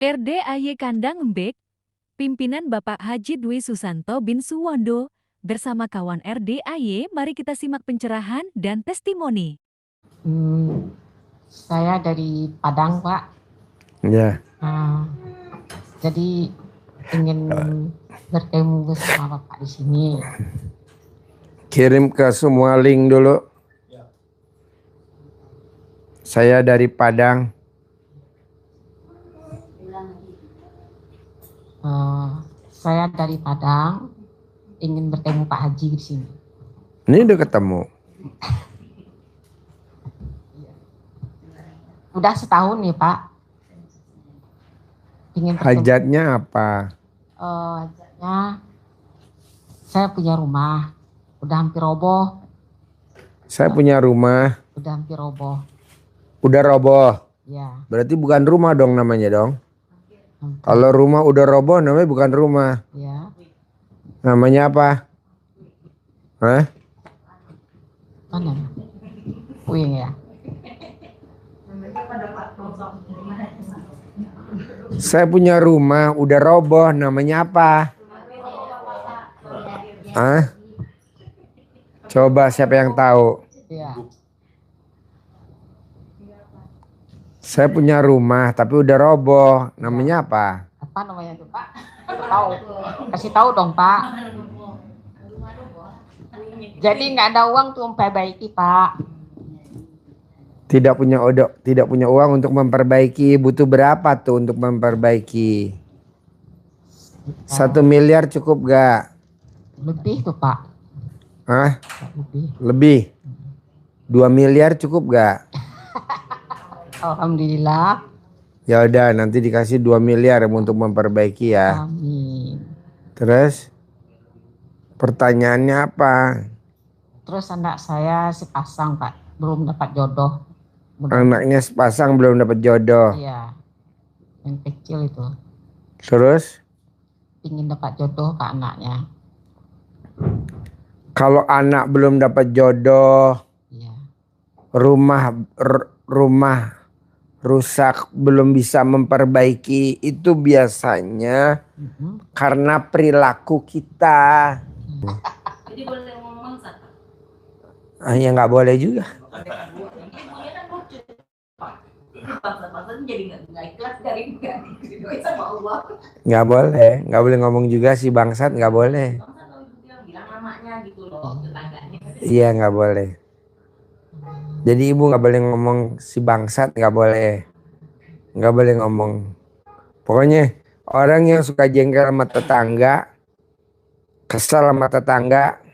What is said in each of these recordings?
RDAY Kandang Embek, pimpinan Bapak Haji Dwi Susanto bin Suwondo, bersama kawan RDAY, mari kita simak pencerahan dan testimoni. Saya dari Padang, Pak. Ya, Jadi ingin bertemu bersama Bapak di sini. kirim ke semua link dulu. Saya dari Padang. Saya dari Padang, ingin bertemu Pak Haji di sini. Ini udah ketemu. Udah setahun nih, Pak. Ingin bertemu. Hajatnya apa? Hajatnya, saya punya rumah, udah hampir roboh. Saya punya rumah, Udah hampir roboh. udah roboh. Ya. Berarti bukan rumah dong namanya dong. Hampir. Kalau rumah udah roboh namanya bukan rumah. Ya. Namanya apa? Hah? Mana? Puing ya. Saya punya rumah udah roboh namanya apa? Hah? Coba siapa yang tahu? Ya. Saya punya rumah tapi udah roboh. Namanya apa? Apa namanya tuh, Pak? Tahu. Kasih tahu dong, Pak. Jadi nggak ada uang tuh memperbaiki, Pak. Tidak punya uang untuk memperbaiki. Butuh berapa tuh untuk memperbaiki? 1 miliar cukup gak? Lebih tuh, Pak. Hah? Lebih. 2 miliar cukup gak? Alhamdulillah. Ya udah nanti dikasih 2 miliar untuk memperbaiki ya. Amin. Terus pertanyaannya apa? Terus anak saya sepasang, Pak, belum dapat jodoh. Anaknya sepasang belum dapat jodoh. Iya. Yang kecil itu. Terus? Ingin dapat jodoh ke anaknya. Kalau anak belum dapat jodoh, Iya. rumah rusak belum bisa memperbaiki, itu biasanya karena perilaku kita. Jadi boleh ngomong satu. Ya nggak boleh juga. Bangsa-bangsa jadi nggak ikhlas dari nggak diridhoi sama Allah. Nggak boleh ngomong juga si bangsat, nggak boleh. Bangsa kalau bilang namanya gitu loh, tetangganya. Iya nggak boleh. Jadi ibu nggak boleh ngomong si bangsat, nggak boleh ngomong. Pokoknya orang yang suka jengkel sama tetangga, kesal sama tetangga,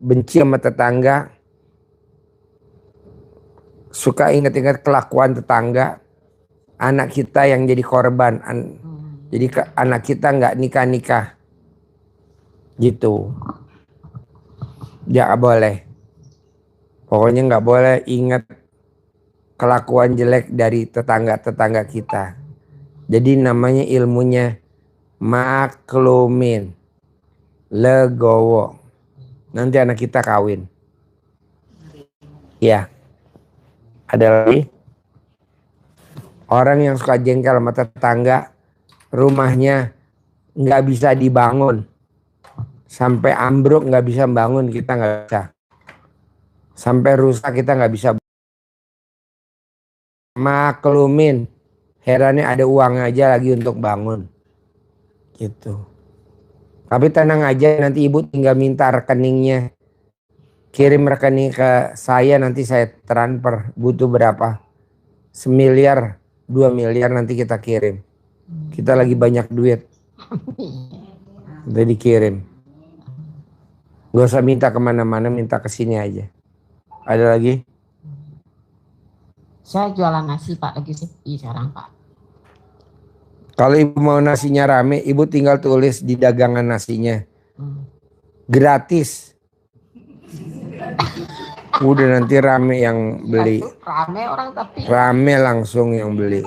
benci sama tetangga, suka ingat-ingat kelakuan tetangga, anak kita yang jadi korban. Jadi anak kita nggak nikah-nikah gitu. Ya nggak boleh. Pokoknya nggak boleh ingat kelakuan jelek dari tetangga-tetangga kita. Jadi namanya ilmunya maklumin, legowo. Nanti anak kita kawin. Ya. Ada lagi? Orang yang suka jengkel sama tetangga, rumahnya nggak bisa dibangun. Sampai ambruk nggak bisa bangun, kita nggak bisa. Sampai rusak kita nggak bisa. Maklumin, herannya ada uang aja lagi untuk bangun. Gitu. Tapi tenang aja, nanti ibu tinggal minta rekeningnya. Kirim rekening ke saya, nanti saya transfer. Butuh berapa? 1 miliar, 2 miliar nanti kita kirim. Kita lagi banyak duit. Udah dikirim. Gak usah minta kemana-mana, minta ke sini aja. Ada lagi? Saya jualan nasi, Pak, lagi sepi sekarang, Pak. Kalau ibu mau nasinya rame, ibu tinggal tulis di dagangan nasinya. Gratis. Udah nanti rame yang beli. Rame orang tapi. Rame langsung yang beli.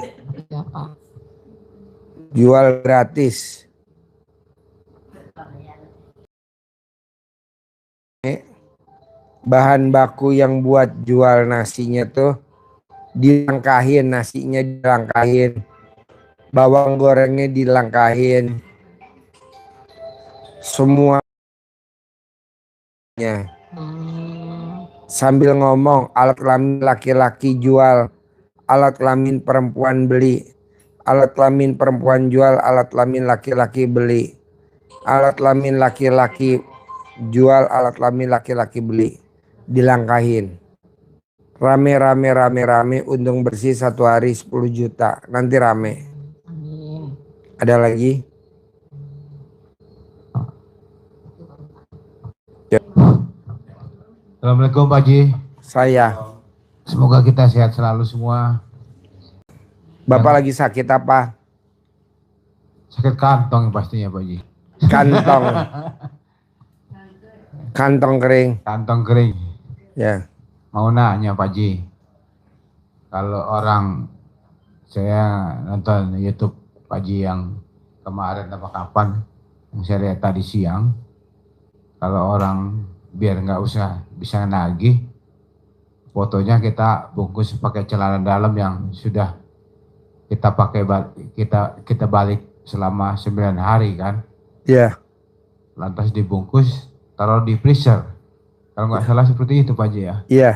Iya, Pak. Jual gratis. Bahan baku yang buat jual nasinya tuh dilangkahin, nasinya dilangkahin. bawang gorengnya dilangkahin, semuanya. Sambil ngomong, alat kelamin laki-laki jual, alat kelamin perempuan beli, alat kelamin perempuan jual, alat kelamin laki-laki beli, alat kelamin laki-laki jual, alat kelamin laki-laki beli. Dilangkahin. Rame, untung bersih 1 hari 10 juta. Nanti rame. Amin. Ada lagi? Assalamualaikum Pak Haji. Saya. Semoga kita sehat selalu semua. Bapak lagi sakit apa? Sakit kantong pastinya Pak Haji. Kantong. Kantong kering. Kantong kering. Ya. Mau nanya Pak Haji. Kalau orang, saya nonton YouTube Pak Haji yang kemarin apa kapan, yang saya lihat tadi siang. Kalau orang biar nggak usah bisa nagih, fotonya kita bungkus pakai celana dalam yang sudah kita pakai, kita balik selama 9 hari kan. Ya. Lantas dibungkus, taruh di freezer. Kalau nggak salah seperti itu Pak Haji ya. Iya.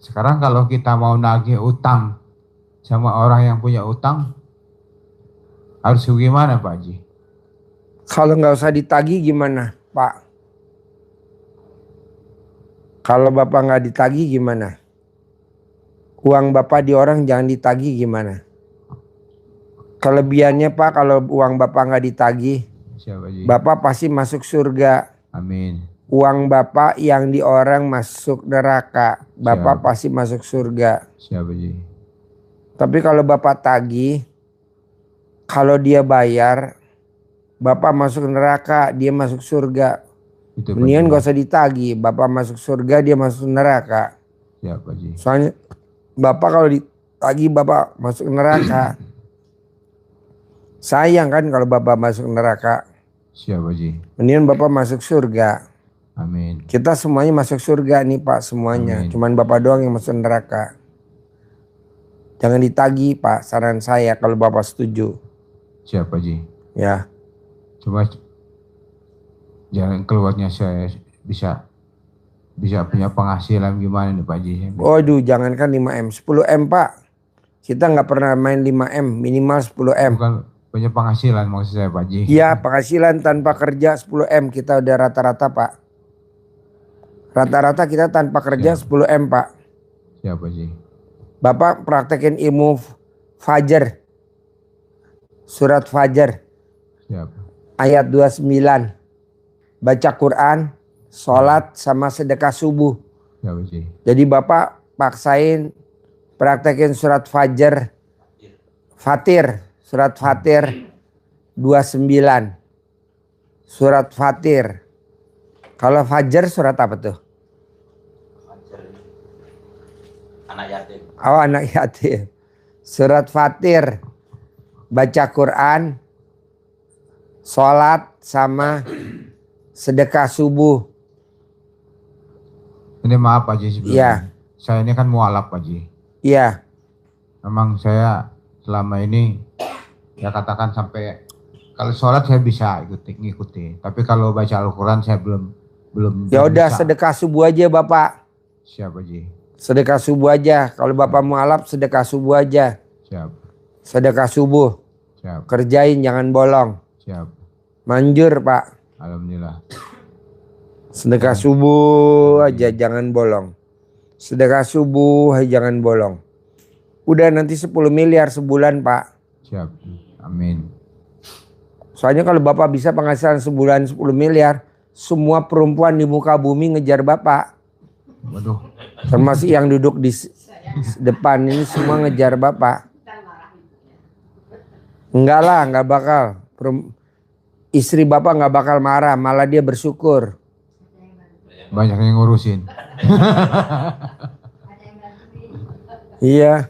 Sekarang kalau kita mau nagih utang sama orang yang punya utang, harus gimana Pak Haji? Kalau nggak usah ditagih gimana, Pak? Kalau Bapak nggak ditagih gimana? Uang Bapak di orang jangan ditagih gimana? Kelebihannya Pak, kalau uang Bapak nggak ditagih, Siapa Haji? Bapak pasti masuk surga. Amin. Uang Bapak yang di orang masuk neraka, Bapak Siap. pasti masuk surga. Siapa Haji? Tapi kalau Bapak tagih, kalau dia bayar, Bapak masuk neraka, dia masuk surga. Itu Pak Mendingan Haji. gak usah ditagih, Bapak masuk surga, dia masuk neraka. Siapa Haji? Soalnya Bapak kalau ditagih, Bapak masuk neraka. Sayang kan kalau Bapak masuk neraka. Siapa Haji? Mendingan Bapak masuk surga. Amin. Kita semuanya masuk surga nih Pak, semuanya. Amin. Cuman Bapak doang yang masuk neraka. Jangan ditagih Pak, saran saya kalau Bapak setuju. Siapa Haji? Ya. Cuma jalan keluarnya saya bisa punya penghasilan gimana nih Pak Haji? Waduh, jangankan 5M, 10M Pak. Kita nggak pernah main 5M, minimal 10M. Bukan punya penghasilan maksud saya Pak Haji. Iya, penghasilan tanpa kerja 10M kita udah rata-rata Pak. Rata-rata kita tanpa kerja 10M Pak. Siapa Haji? Bapak praktekin ilmu Fajar. Surat Fajar Siapa? ayat 29. Baca Quran, sholat sama sedekah subuh. Siapa Haji? Jadi Bapak paksain praktekin surat Fajar. Surat Fatir 29. Surat Fatir. Kalau Fajar surat apa tuh? Anak yatim. Oh, anak yatim. Surat Fatir. Baca Quran, sholat sama sedekah subuh. Ini maaf Pak Haji sebelumnya. Iya. Saya ini kan mualaf Pak Haji. Iya. Memang saya selama ini ya katakan sampai kalau sholat saya bisa ngikuti. Tapi kalau baca Al-Quran saya belum Ya udah bisa. sedekah subuh aja Bapak. Siap Haji. Sedekah subuh aja. Kalau Bapak mualaf sedekah subuh aja. Siap. Sedekah subuh. Siap. Kerjain jangan bolong. Siap. Manjur Pak. Alhamdulillah. Sedekah subuh aja jangan bolong. Sedekah subuh aja jangan bolong. Udah nanti 10 miliar sebulan Pak. Siap. Amin. Soalnya kalau Bapak bisa penghasilan sebulan 10 miliar. Semua perempuan di muka bumi ngejar Bapak. Waduh. Termasuk yang duduk di depan ini semua ngejar Bapak. Enggak lah, enggak bakal. Istri Bapak enggak bakal marah, malah dia bersyukur. Banyak yang ngurusin. Iya.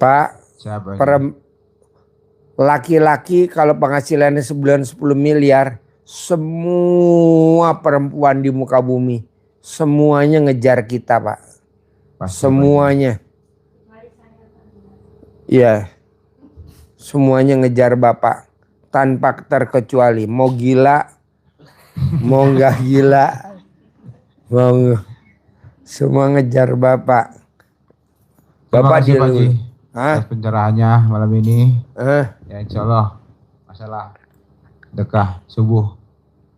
Pak, Siapa? laki-laki kalau penghasilannya sebulan 10 miliar, semua perempuan di muka bumi, semuanya ngejar kita Pak. Pasti Semuanya. Iya. semuanya ngejar Bapak tanpa terkecuali. Mau gila, mau nggak gila, mau semua ngejar Bapak. Terima Bapak kasih Pak Haji Hah? atas pencerahannya malam ini. Hah? Ya insya Allah masalah dekah subuh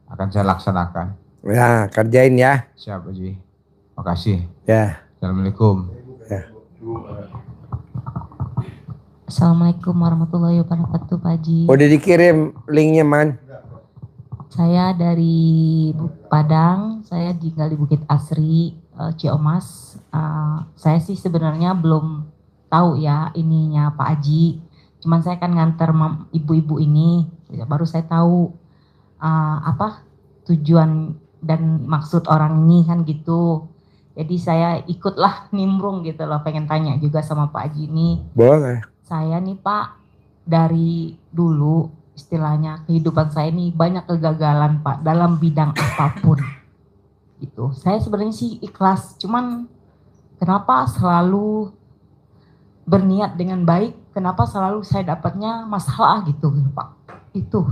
akan saya laksanakan. Ya, kerjain ya. Siap Haji. Makasih. Ya. Assalamualaikum. Ya. Assalamualaikum warahmatullahi wabarakatuh Pak Haji. Udah dikirim linknya, Man. Saya dari Padang, saya tinggal di Bukit Asri, Ciomas. Saya sih sebenarnya belum tahu ya ininya Pak Haji. Cuman saya kan nganter ibu-ibu ini, baru saya tahu apa tujuan dan maksud orang ini kan gitu. Jadi saya ikutlah nimbrung gitu loh, pengen tanya juga sama Pak Haji ini. Boleh. Saya nih Pak, dari dulu istilahnya kehidupan saya ini banyak kegagalan Pak dalam bidang apapun gitu. Saya sebenarnya sih ikhlas, cuman kenapa selalu berniat dengan baik, kenapa selalu saya dapatnya masalah gitu Pak. Itu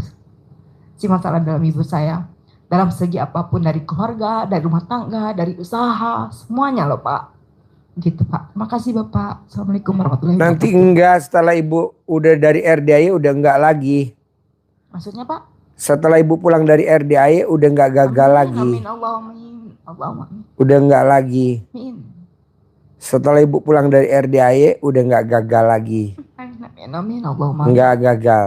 si masalah dalam hidup saya, dalam segi apapun, dari keluarga, dari rumah tangga, dari usaha, semuanya loh Pak. Gitu Pak. Terima kasih Bapak. Assalamualaikum warahmatullahi wabarakatuh. Nanti enggak, setelah Ibu udah dari RDAY udah enggak lagi. Maksudnya Pak? Setelah Ibu pulang dari RDAY udah enggak gagal Amin, lagi. amin, Allahumma amin. Allahumma amin. Udah enggak lagi. Amin. Setelah Ibu pulang dari RDAY udah enggak gagal lagi. Amin, amin, Allahumma amin. Enggak gagal.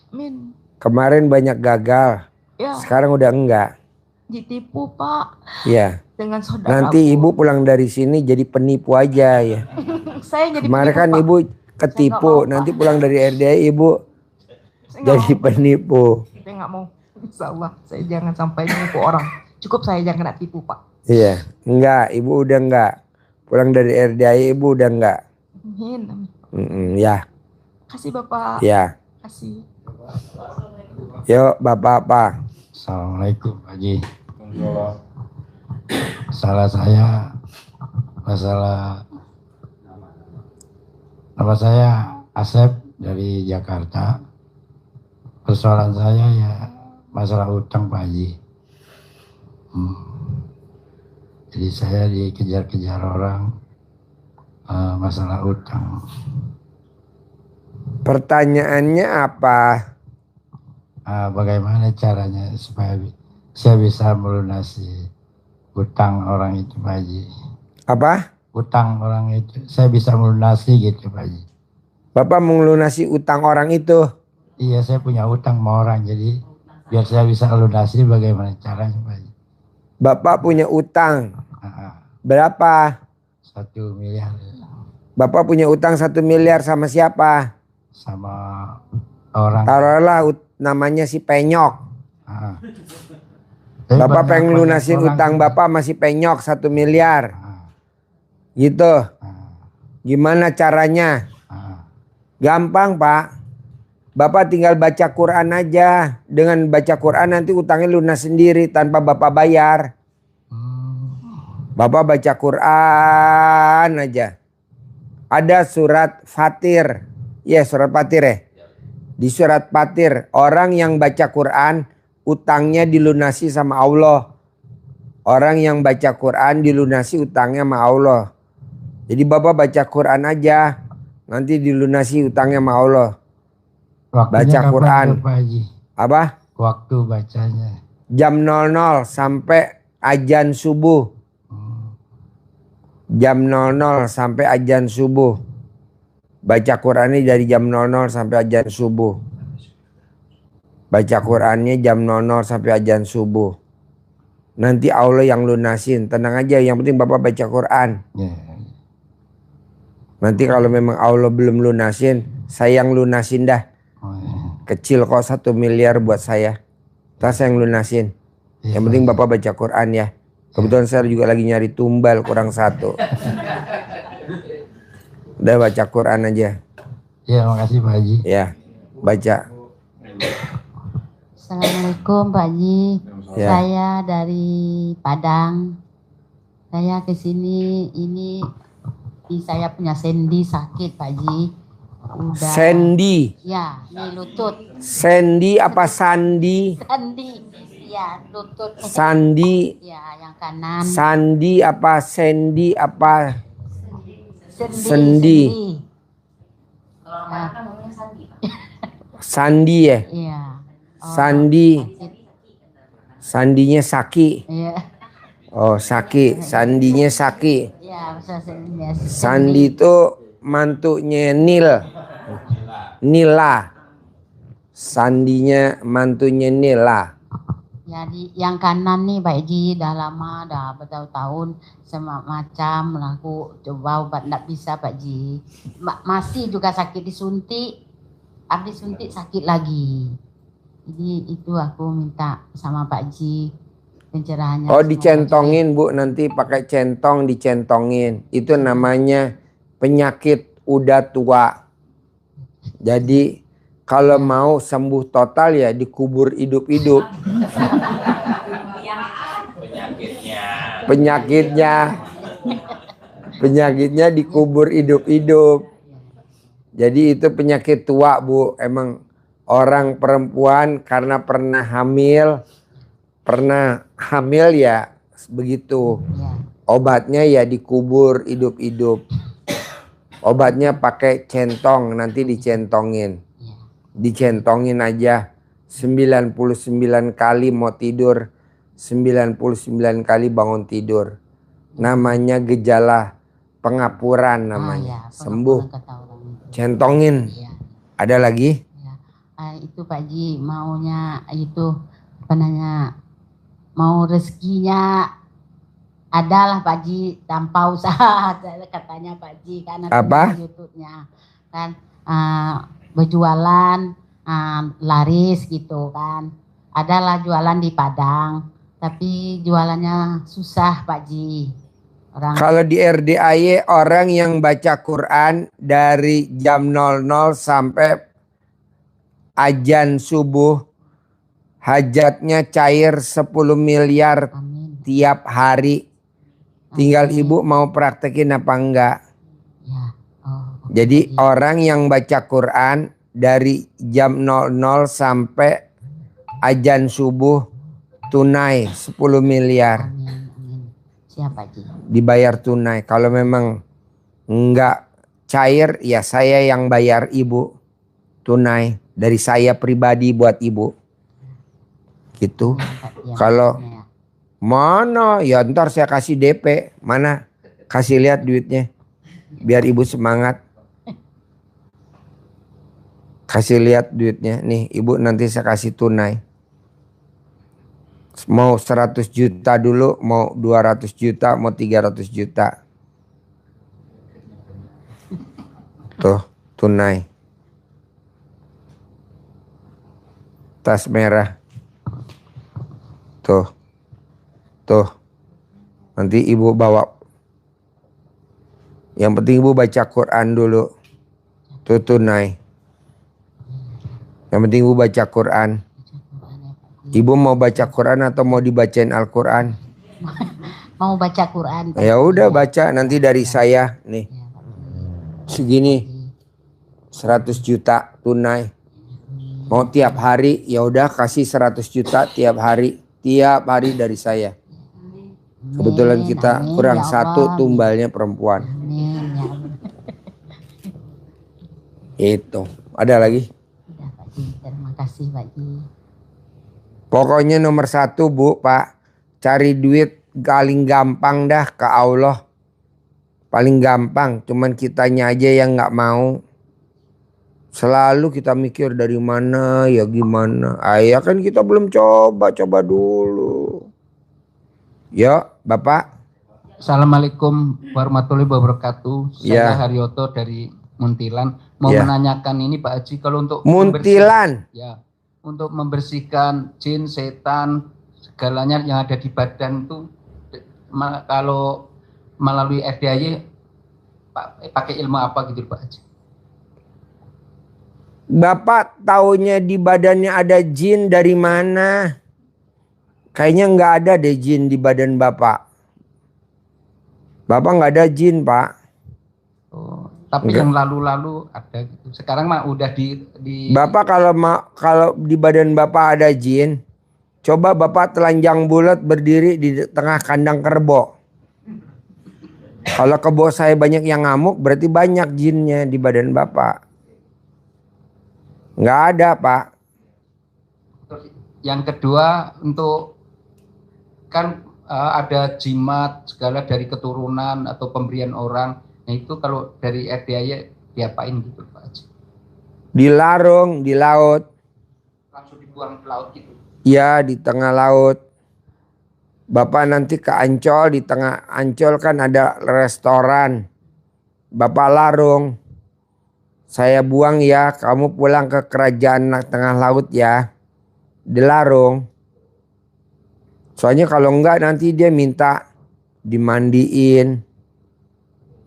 Amin. Kemarin banyak gagal. Ya, Sekarang udah enggak. ditipu Pak Iya. dengan saudara. Nanti Ibu pulang dari sini jadi penipu aja ya. Saya jadi Kemarin penipu, kan Pak. Ibu Saya ketipu. nggak mau, Nanti Pak. pulang dari RDAY Ibu Saya nggak jadi mau. penipu. Saya nggak mau. Insya Allah, saya jangan sampai menipu orang. Cukup saya jangan kena tipu Pak. Iya. Enggak. Ibu udah enggak. Pulang dari RDAY Ibu udah enggak. Amin, amin. Ya. Kasih Bapak. Ya. Kasih. Yuk Bapak apa? Assalamualaikum Pak Haji. Salah saya masalah nama saya Asep dari Jakarta. Persoalan saya ya masalah utang Pak Haji. Jadi saya dikejar-kejar orang masalah utang. Pertanyaannya apa? Bagaimana caranya supaya saya bisa melunasi utang orang itu Pak Haji. Apa? Utang orang itu saya bisa melunasi gitu Pak Haji. Bapak melunasi utang orang itu. Iya, saya punya utang sama orang, jadi biar saya bisa lunasi bagaimana caranya Pak Haji. Bapak punya utang. Berapa? 1 miliar Bapak punya utang 1 miliar sama siapa? sama orang. Taruhlah namanya si Penyok. Tapi Bapak banyak- pengen banyak lunasin orang. utang Bapak masih Penyok 1 miliar. Gitu. Gimana caranya? Gampang Pak. Bapak tinggal baca Quran aja. Dengan baca Quran nanti utangnya lunas sendiri tanpa Bapak bayar. Bapak baca Quran aja. Ada surat Fatir. Ya surat Fatir ya. Di surat Fatir orang yang baca Quran utangnya dilunasi sama Allah. Orang yang baca Quran dilunasi utangnya sama Allah. Jadi Bapak baca Quran aja. Nanti dilunasi utangnya sama Allah. Waktunya Baca kapan Quran. tuh, Pak Haji? Apa? Waktu bacanya. Jam 00 sampai azan subuh. Jam 00 sampai azan subuh. Baca Qurannya dari jam 00 sampai azan subuh. Baca Qurannya jam 00 sampai azan subuh. Nanti Allah yang lunasin. Tenang aja, yang penting Bapak baca Quran. Ya. Nanti kalau memang Allah belum lunasin, saya yang lunasin dah. Kecil kok 1 miliar buat saya. Tas saya yang lunasin. Yang penting Bapak baca Quran ya. Kebetulan saya juga lagi nyari tumbal kurang 1. Udah baca Quran aja. Ya, makasih Pak Haji. Ya, baca. Assalamualaikum Pak Haji. Ya. Saya dari Padang. Saya ke sini ini saya punya sendi sakit Pak Haji. Udah. Sandy. Ya, di lutut. Sandy apa Sandi? Sandi. Ya, lutut. Sandi. Ya, yang kanan. Sandi apa Sandy apa Sendi. Sendi? Kalau orang Batak kan ngomongnya Sandi, Pak. Sandi ya? Iya. Oh, Sandi. sakit. Sandinya Saki. Iya. Oh, Saki. Sandinya Saki. Ya, bisa sendi. Sandi itu mantunya Nila. Sandinya mantunya Nila. Jadi yang kanan nih Pak Haji dah lama, dah bertahun-tahun sama macam aku coba obat nggak bisa Pak Haji. Masih juga sakit disuntik, habis suntik sakit lagi. Jadi itu aku minta sama Pak Haji pencerahannya. Oh, dicentongin Bu, nanti pakai centong dicentongin. Itu namanya penyakit udah tua. Jadi kalau mau sembuh total ya dikubur hidup-hidup. Penyakitnya dikubur hidup-hidup. Jadi itu penyakit tua Bu. Emang orang perempuan karena pernah hamil ya begitu. Obatnya ya dikubur hidup-hidup. Obatnya pakai centong, nanti dicentongin. Dicentongin aja 99 kali mau tidur, 99 kali bangun tidur. Namanya gejala pengapuran namanya. Sembuh. Centongin. Ada lagi? Itu Pak Haji maunya itu mau rezekinya adalah Pak Haji tanpa usaha katanya Pak Haji karena apa? YouTube-nya kan berjualan laris gitu kan. Adalah jualan di Padang tapi jualannya susah Pak Haji. Kalau di RDAY orang yang baca Quran dari jam 00 sampai azan subuh hajatnya cair 10 miliar tiap hari. Tinggal Ibu mau praktekin apa enggak. Jadi orang yang baca Quran dari jam 00 sampai azan subuh tunai 10 miliar. Siapa Ji? Dibayar tunai. Kalau memang enggak cair ya saya yang bayar Ibu tunai dari saya pribadi buat Ibu. Gitu. Kalau mana ya ntar saya kasih DP. Mana? Kasih lihat duitnya. Biar Ibu semangat. Kasih lihat duitnya. Nih Ibu nanti saya kasih tunai. Mau 100 juta dulu, mau 200 juta, mau 300 juta. Tuh, tunai. Tas merah. Tuh. Tuh. Nanti Ibu bawa. Yang penting Ibu baca Quran dulu. Tuh tunai. Yang penting Ibu baca Quran. Ibu mau baca Quran atau mau dibacain Al-Quran? Mau baca Quran. Ya udah baca nanti dari saya nih. Segini 100 juta tunai. Mau tiap hari ya udah kasih 100 juta tiap hari dari saya. Kebetulan kita kurang satu tumbalnya perempuan. Itu. Ada lagi? Terima kasih Pak Ji. Pokoknya nomor 1 Bu, Pak, cari duit paling gampang dah ke Allah. Paling gampang, cuman kitanya aja yang nggak mau. Selalu kita mikir dari mana ya gimana. Ya kan kita belum coba dulu. Ya, Bapak. Assalamualaikum warahmatullahi wabarakatuh. Saya Haryoto dari Muntilan. Mau menanyakan ini Pak Haji, kalau untuk Muntilan. Untuk membersihkan jin, setan, segalanya yang ada di badan itu, kalau melalui RDAY pakai ilmu apa gitu Pak Haji? Bapak taunya di badannya ada jin dari mana? Kayaknya nggak ada deh jin di badan Bapak. Bapak nggak ada jin Pak. Oh, Tapi Enggak. yang lalu-lalu ada gitu. Sekarang mah udah di Bapak kalau di badan Bapak ada jin, coba Bapak telanjang bulat berdiri di tengah kandang kerbau. Kalau kebo saya banyak yang ngamuk, berarti banyak jinnya di badan Bapak. Nggak ada, Pak. Terus yang kedua untuk kan ada jimat segala dari keturunan atau pemberian orang. Nah itu kalau dari RDAY diapain gitu Pak Haji? Dilarung di laut. Langsung dibuang ke laut gitu. Ya, di tengah laut. Bapak nanti ke Ancol, di tengah Ancol kan ada restoran. Bapak larung. Saya buang ya, kamu pulang ke kerajaan tengah laut ya. Dilarung. Soalnya kalau enggak nanti dia minta dimandiin.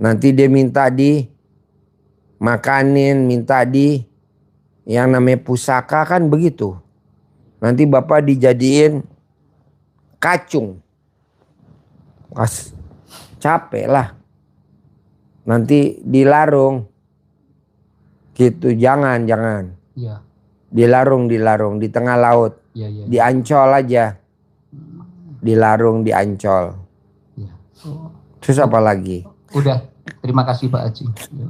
Nanti dia minta makanin, minta yang namanya pusaka kan begitu. Nanti Bapak dijadiin kacung. Capek lah. Nanti dilarung. Gitu, jangan. Iya. Dilarung di tengah laut. Iya. Di Ancol aja. Dilarung di Ancol. Iya. Terus apa lagi? Udah, terima kasih Pak Haji.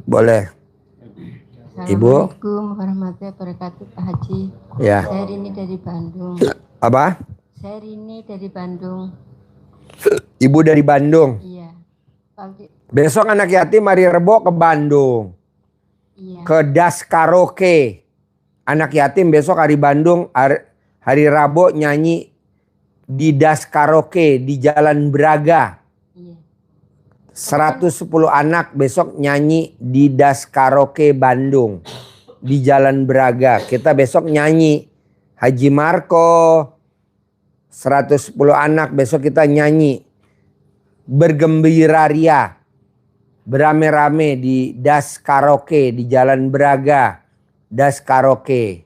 Boleh. Ibu? Assalamualaikum warahmatullahi wabarakatuh Pak Haji. Ya. Saya Rini dari Bandung. Apa? Saya Rini dari Bandung. Ibu dari Bandung. Iya. Besok anak yatim hari Rebo ke Bandung. Iya. Ke Das Karaoke. Anak yatim besok hari Bandung, hari Rabu nyanyi di Das Karaoke di Jalan Braga. Iya. 110 anak besok nyanyi di Das Karaoke Bandung. Di Jalan Braga. Kita besok nyanyi. Haji Marco. 110 anak besok kita nyanyi. Bergembira ria. Berame-rame di Das Karaoke di Jalan Braga. Das Karaoke.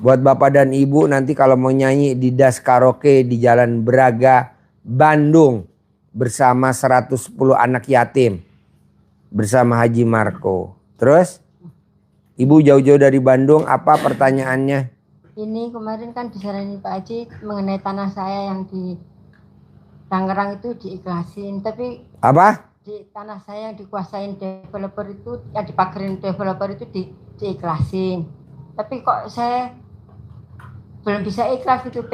Buat Bapak dan Ibu nanti kalau mau nyanyi di Das Karaoke di Jalan Braga, Bandung. Bersama 110 anak yatim. Bersama Haji Marco. Terus? Ibu jauh-jauh dari Bandung, apa pertanyaannya? Ini kemarin kan disaranin Pak Haji mengenai tanah saya yang di Tangerang itu diikhlasin. Tapi Apa? di tanah saya yang dikuasain developer itu, yang dipagerin developer itu diikhlasin. Tapi kok saya belum bisa ikhlas gitu,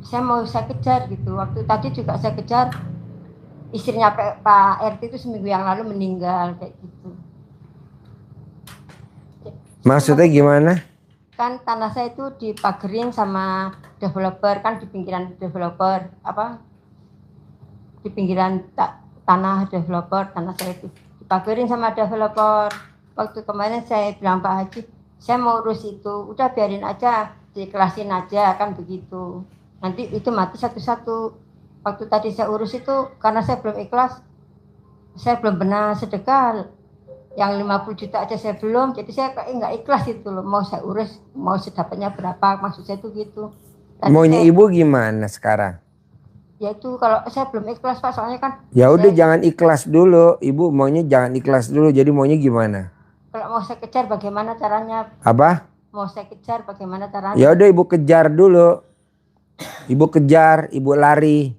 saya kejar gitu. Waktu tadi juga saya kejar, istrinya Pak RT itu seminggu yang lalu meninggal kayak gitu. Maksudnya gimana? Kan tanah saya itu dipagerin sama developer, kan di pinggiran developer, di pinggiran tanah developer, tanah saya itu dipagerin sama developer. Waktu kemarin saya bilang Pak Haji, saya mau urus itu, udah biarin aja, diikhlasin aja, kan begitu. Nanti itu mati satu-satu. Waktu tadi saya urus itu, karena saya belum ikhlas, saya belum pernah sedekah. Yang 50 juta aja saya belum, jadi saya kayak nggak ikhlas itu loh. Mau saya urus, mau sedapatnya berapa, maksud saya itu gitu. Maunya Ibu gimana sekarang? Ya itu kalau saya belum ikhlas Pak, soalnya kan. Ya udah jangan ikhlas dulu. Ibu maunya jangan ikhlas dulu. Jadi maunya gimana? Kalau mau saya kejar bagaimana caranya? Apa? Mau saya kejar bagaimana caranya? Ya udah Ibu kejar dulu. Ibu kejar, Ibu lari.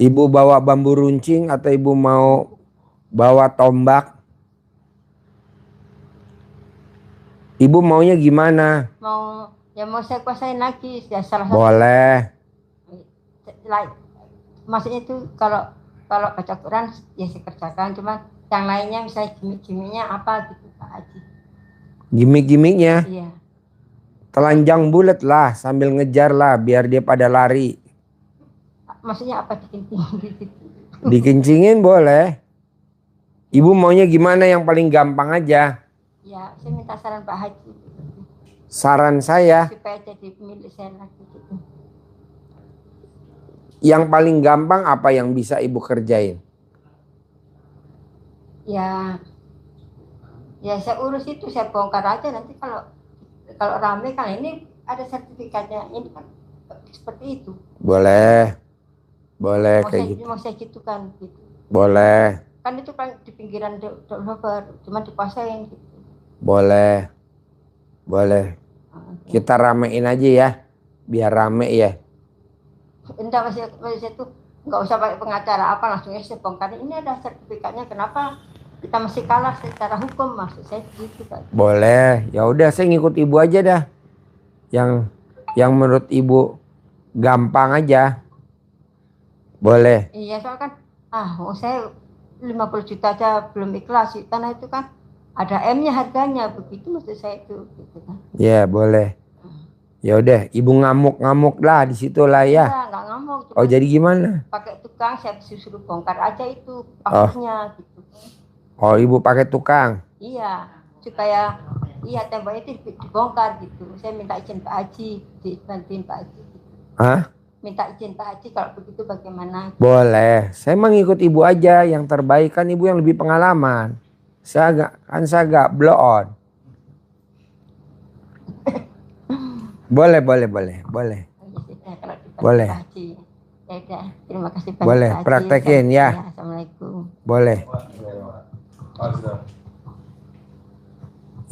Ibu bawa bambu runcing atau Ibu mau bawa tombak? Ibu maunya gimana? Mau saya kuasain lagi ya salah satu. Boleh. Maksudnya itu kalau baca Quran ya saya kerjakan, cuma yang lainnya misalnya gimmick-gimmicknya apa gitu Pak Haji. Gimmick-gimmicknya? Iya. Telanjang bulat lah sambil ngejar lah biar dia pada lari. Maksudnya apa dikincingin gitu? Dikincingin boleh. Ibu maunya gimana yang paling gampang aja? Ya, saya minta saran Pak Haji. Saran saya. Supaya jadi milik saya lagi gitu. Yang paling gampang apa yang bisa Ibu kerjain? Ya saya urus itu, saya bongkar aja nanti kalau rame kan ini ada sertifikatnya, ini kan seperti itu. Boleh Mau kayak gitu. Mau saya gitu kan gitu. Boleh. Kan itu kan di pinggiran developer, cuma dikuasain gitu. Boleh. Boleh. Kita ramein aja ya. Biar rame ya. Enggak, masih itu nggak usah pakai pengacara apa, langsung aja bongkar. Ini ada sertifikatnya, kenapa kita masih kalah secara hukum, maksud saya gitu Pak. Boleh. Ya udah saya ngikut ibu aja dah. Yang menurut ibu gampang aja. Boleh. Iya, soal kan saya 50 juta aja belum ikhlas, tanah itu kan ada M-nya harganya, begitu maksud saya itu gitu kan. Ya boleh. Ya udah, ibu ngamuk-ngamuk lah di situ lah ya. Nggak ngamuk. Oh jadi gimana? Pakai tukang, saya suruh bongkar aja itu pakurnya gitu. Oh ibu pakai tukang? Iya, supaya temboknya itu dibongkar gitu. Saya minta izin Pak Haji, dibantuin Pak Haji. Gitu. Hah? Minta izin Pak Haji kalau begitu bagaimana? Boleh, saya mengikut ibu aja, yang terbaik kan ibu yang lebih pengalaman. Saya agak blow on. Boleh. Boleh. Ya udah, terima kasih banyak. Boleh, Pak Haji. praktekin ya. Assalamualaikum. Boleh.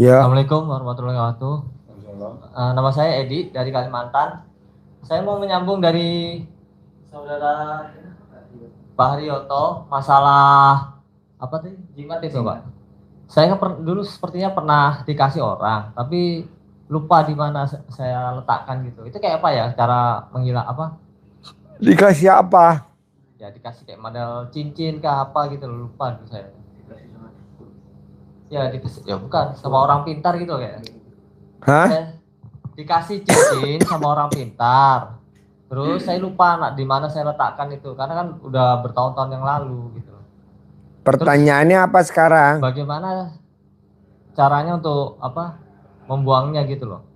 Ya. Assalamualaikum warahmatullahi wabarakatuh. Nama saya Edi dari Kalimantan. Saya mau menyambung dari saudara Pak Haryoto masalah apa tuh jimat itu Pak. Saya dulu sepertinya pernah dikasih orang, tapi lupa di mana saya letakkan gitu. Itu kayak apa ya cara menghilang apa? Dikasih apa? Ya dikasih kayak model cincin kah apa gitu, lupa gitu saya. Ya bukan sama orang pintar gitu kayak. Hah? Dikasih cincin sama orang pintar. Terus saya lupa di mana saya letakkan itu karena kan udah bertahun-tahun yang lalu gitu. Pertanyaannya terus, apa sekarang? Bagaimana caranya untuk apa membuangnya gitu loh.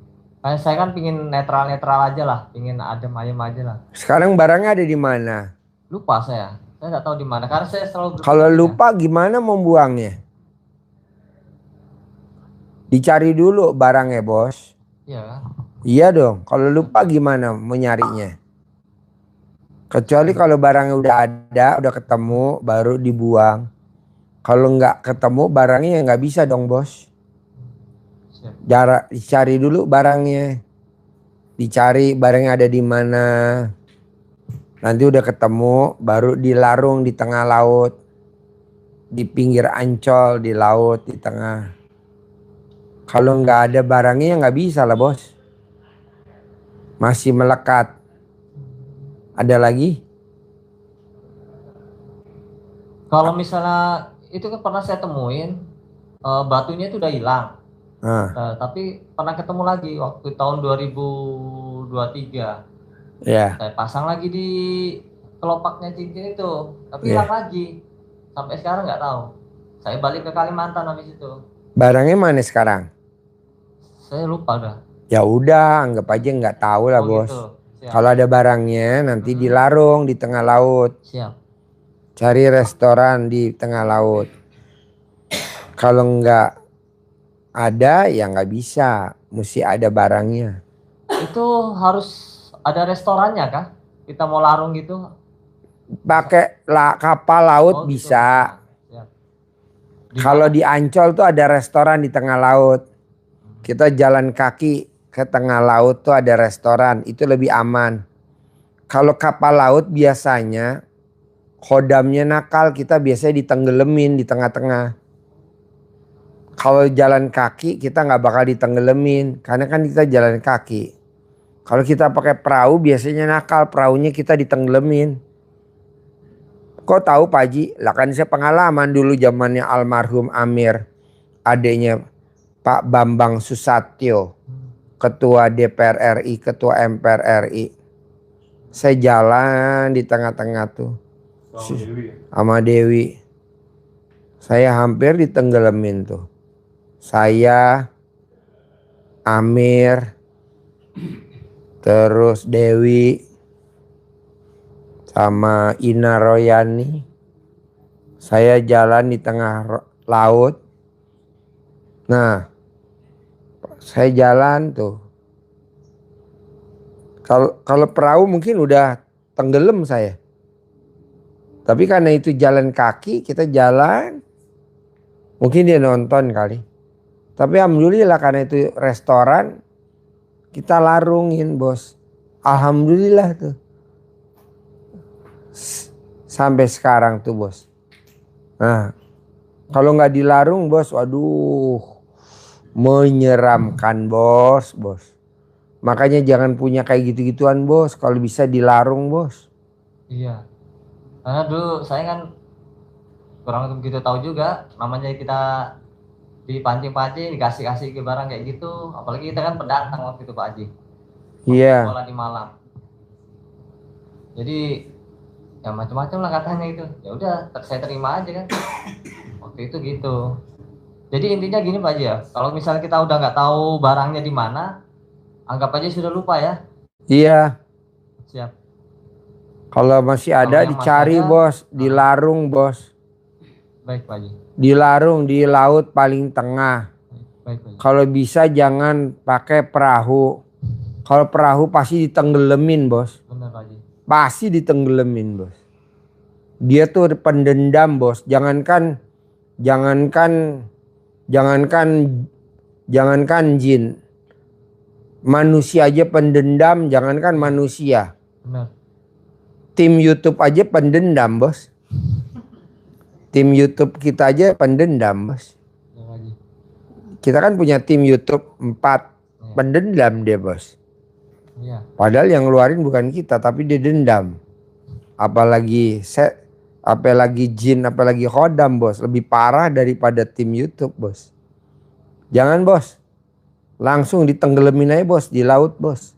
Kayak saya kan pingin netral-netral aja lah, pingin adem ayem aja lah. Sekarang barangnya ada di mana? Lupa saya nggak tahu di mana karena saya selalu Kalau lupa gimana membuangnya? Dicari dulu barangnya bos. Iya. Iya dong. Kalau lupa gimana menyarinya? Kecuali kalau barangnya udah ada, udah ketemu, baru dibuang. Kalau nggak ketemu barangnya ya nggak bisa dong bos. Dicari dulu barangnya. Dicari barangnya ada di mana. Nanti udah ketemu, baru dilarung di tengah laut. Di pinggir Ancol, di laut, di tengah. Kalau nggak ada barangnya ya nggak bisa lah bos. Masih melekat. Ada lagi? Kalau misalnya itu kan pernah saya temuin batunya itu udah hilang. Tapi pernah ketemu lagi waktu tahun 2023. Ya. Saya pasang lagi di kelopaknya cincin itu, tapi hilang lagi. Sampai sekarang nggak tahu. Saya balik ke Kalimantan habis itu. Barangnya mana sekarang? Saya lupa dah. Ya udah, anggap aja nggak tahu lah bos. Gitu. Kalau ada barangnya nanti dilarung di tengah laut. Siap. Cari restoran di tengah laut. Kalau nggak ada ya nggak bisa, mesti ada barangnya. Itu harus ada restorannya kah? Kita mau larung gitu? Pakai kapal laut gitu. Bisa. Kalau di Ancol tuh ada restoran di tengah laut. Kita jalan kaki ke tengah laut tuh ada restoran, itu lebih aman. Kalau kapal laut biasanya khodamnya nakal, kita biasanya ditenggelemin di tengah-tengah. Kalau jalan kaki kita nggak bakal ditenggelemin karena kan kita jalan kaki. Kalau kita pakai perahu biasanya nakal, perahunya kita ditenggelemin. Kok tahu Pak Haji? Lah kan saya pengalaman dulu zamannya almarhum Amir, adiknya Pak Bambang Susatyo, Ketua DPR RI, Ketua MPR RI. Saya jalan di tengah-tengah tuh sama Dewi. Saya hampir ditenggelamin tuh. Saya, Amir, terus Dewi, sama Ina Royani. Saya jalan di tengah laut. Nah, saya jalan tuh. Kalau perahu mungkin udah tenggelam saya. Tapi karena itu jalan kaki, kita jalan. Mungkin dia nonton kali. Tapi alhamdulillah karena itu restoran, kita larungin bos. Alhamdulillah tuh. Sampai sekarang tuh bos. Nah, kalau nggak dilarung bos, waduh, menyeramkan bos. Makanya jangan punya kayak gitu-gituan bos. Kalau bisa dilarung bos. Iya. Karena dulu saya kan kurang begitu tahu juga. Namanya kita dipancing-pancing, dikasih-kasih ke barang kayak gitu. Apalagi kita kan pendatang waktu itu Pak Haji. Iya. Sekolah di Malang. Jadi ya macam-macam lah katanya itu. Ya udah, saya terima aja kan. Waktu itu gitu. Jadi intinya gini Pak Haji ya. Kalau misalnya kita udah nggak tahu barangnya di mana, anggap aja sudah lupa ya. Iya. Siap. Kalau masih ada yang dicari masih ada, bos, dilarung bos. Baik Pak Haji. Dilarung di laut paling tengah. Baik Pak Haji. Kalau bisa jangan pakai perahu. Kalau perahu pasti ditenggelamin bos. Benar Pak Haji. Pasti ditenggelamin bos. Dia tuh pendendam bos. Jangankan jin. Manusia aja pendendam, jangankan manusia. Benar. Tim YouTube aja pendendam bos. Tim YouTube kita aja pendendam bos. Ya, Pak Haji. Kita kan punya tim YouTube 4. Pendendam dia bos. Iya. Padahal yang ngeluarin bukan kita tapi dia dendam. Apalagi jin, apalagi khodam bos. Lebih parah daripada tim YouTube bos. Jangan bos. Langsung ditenggelamin aja bos di laut bos.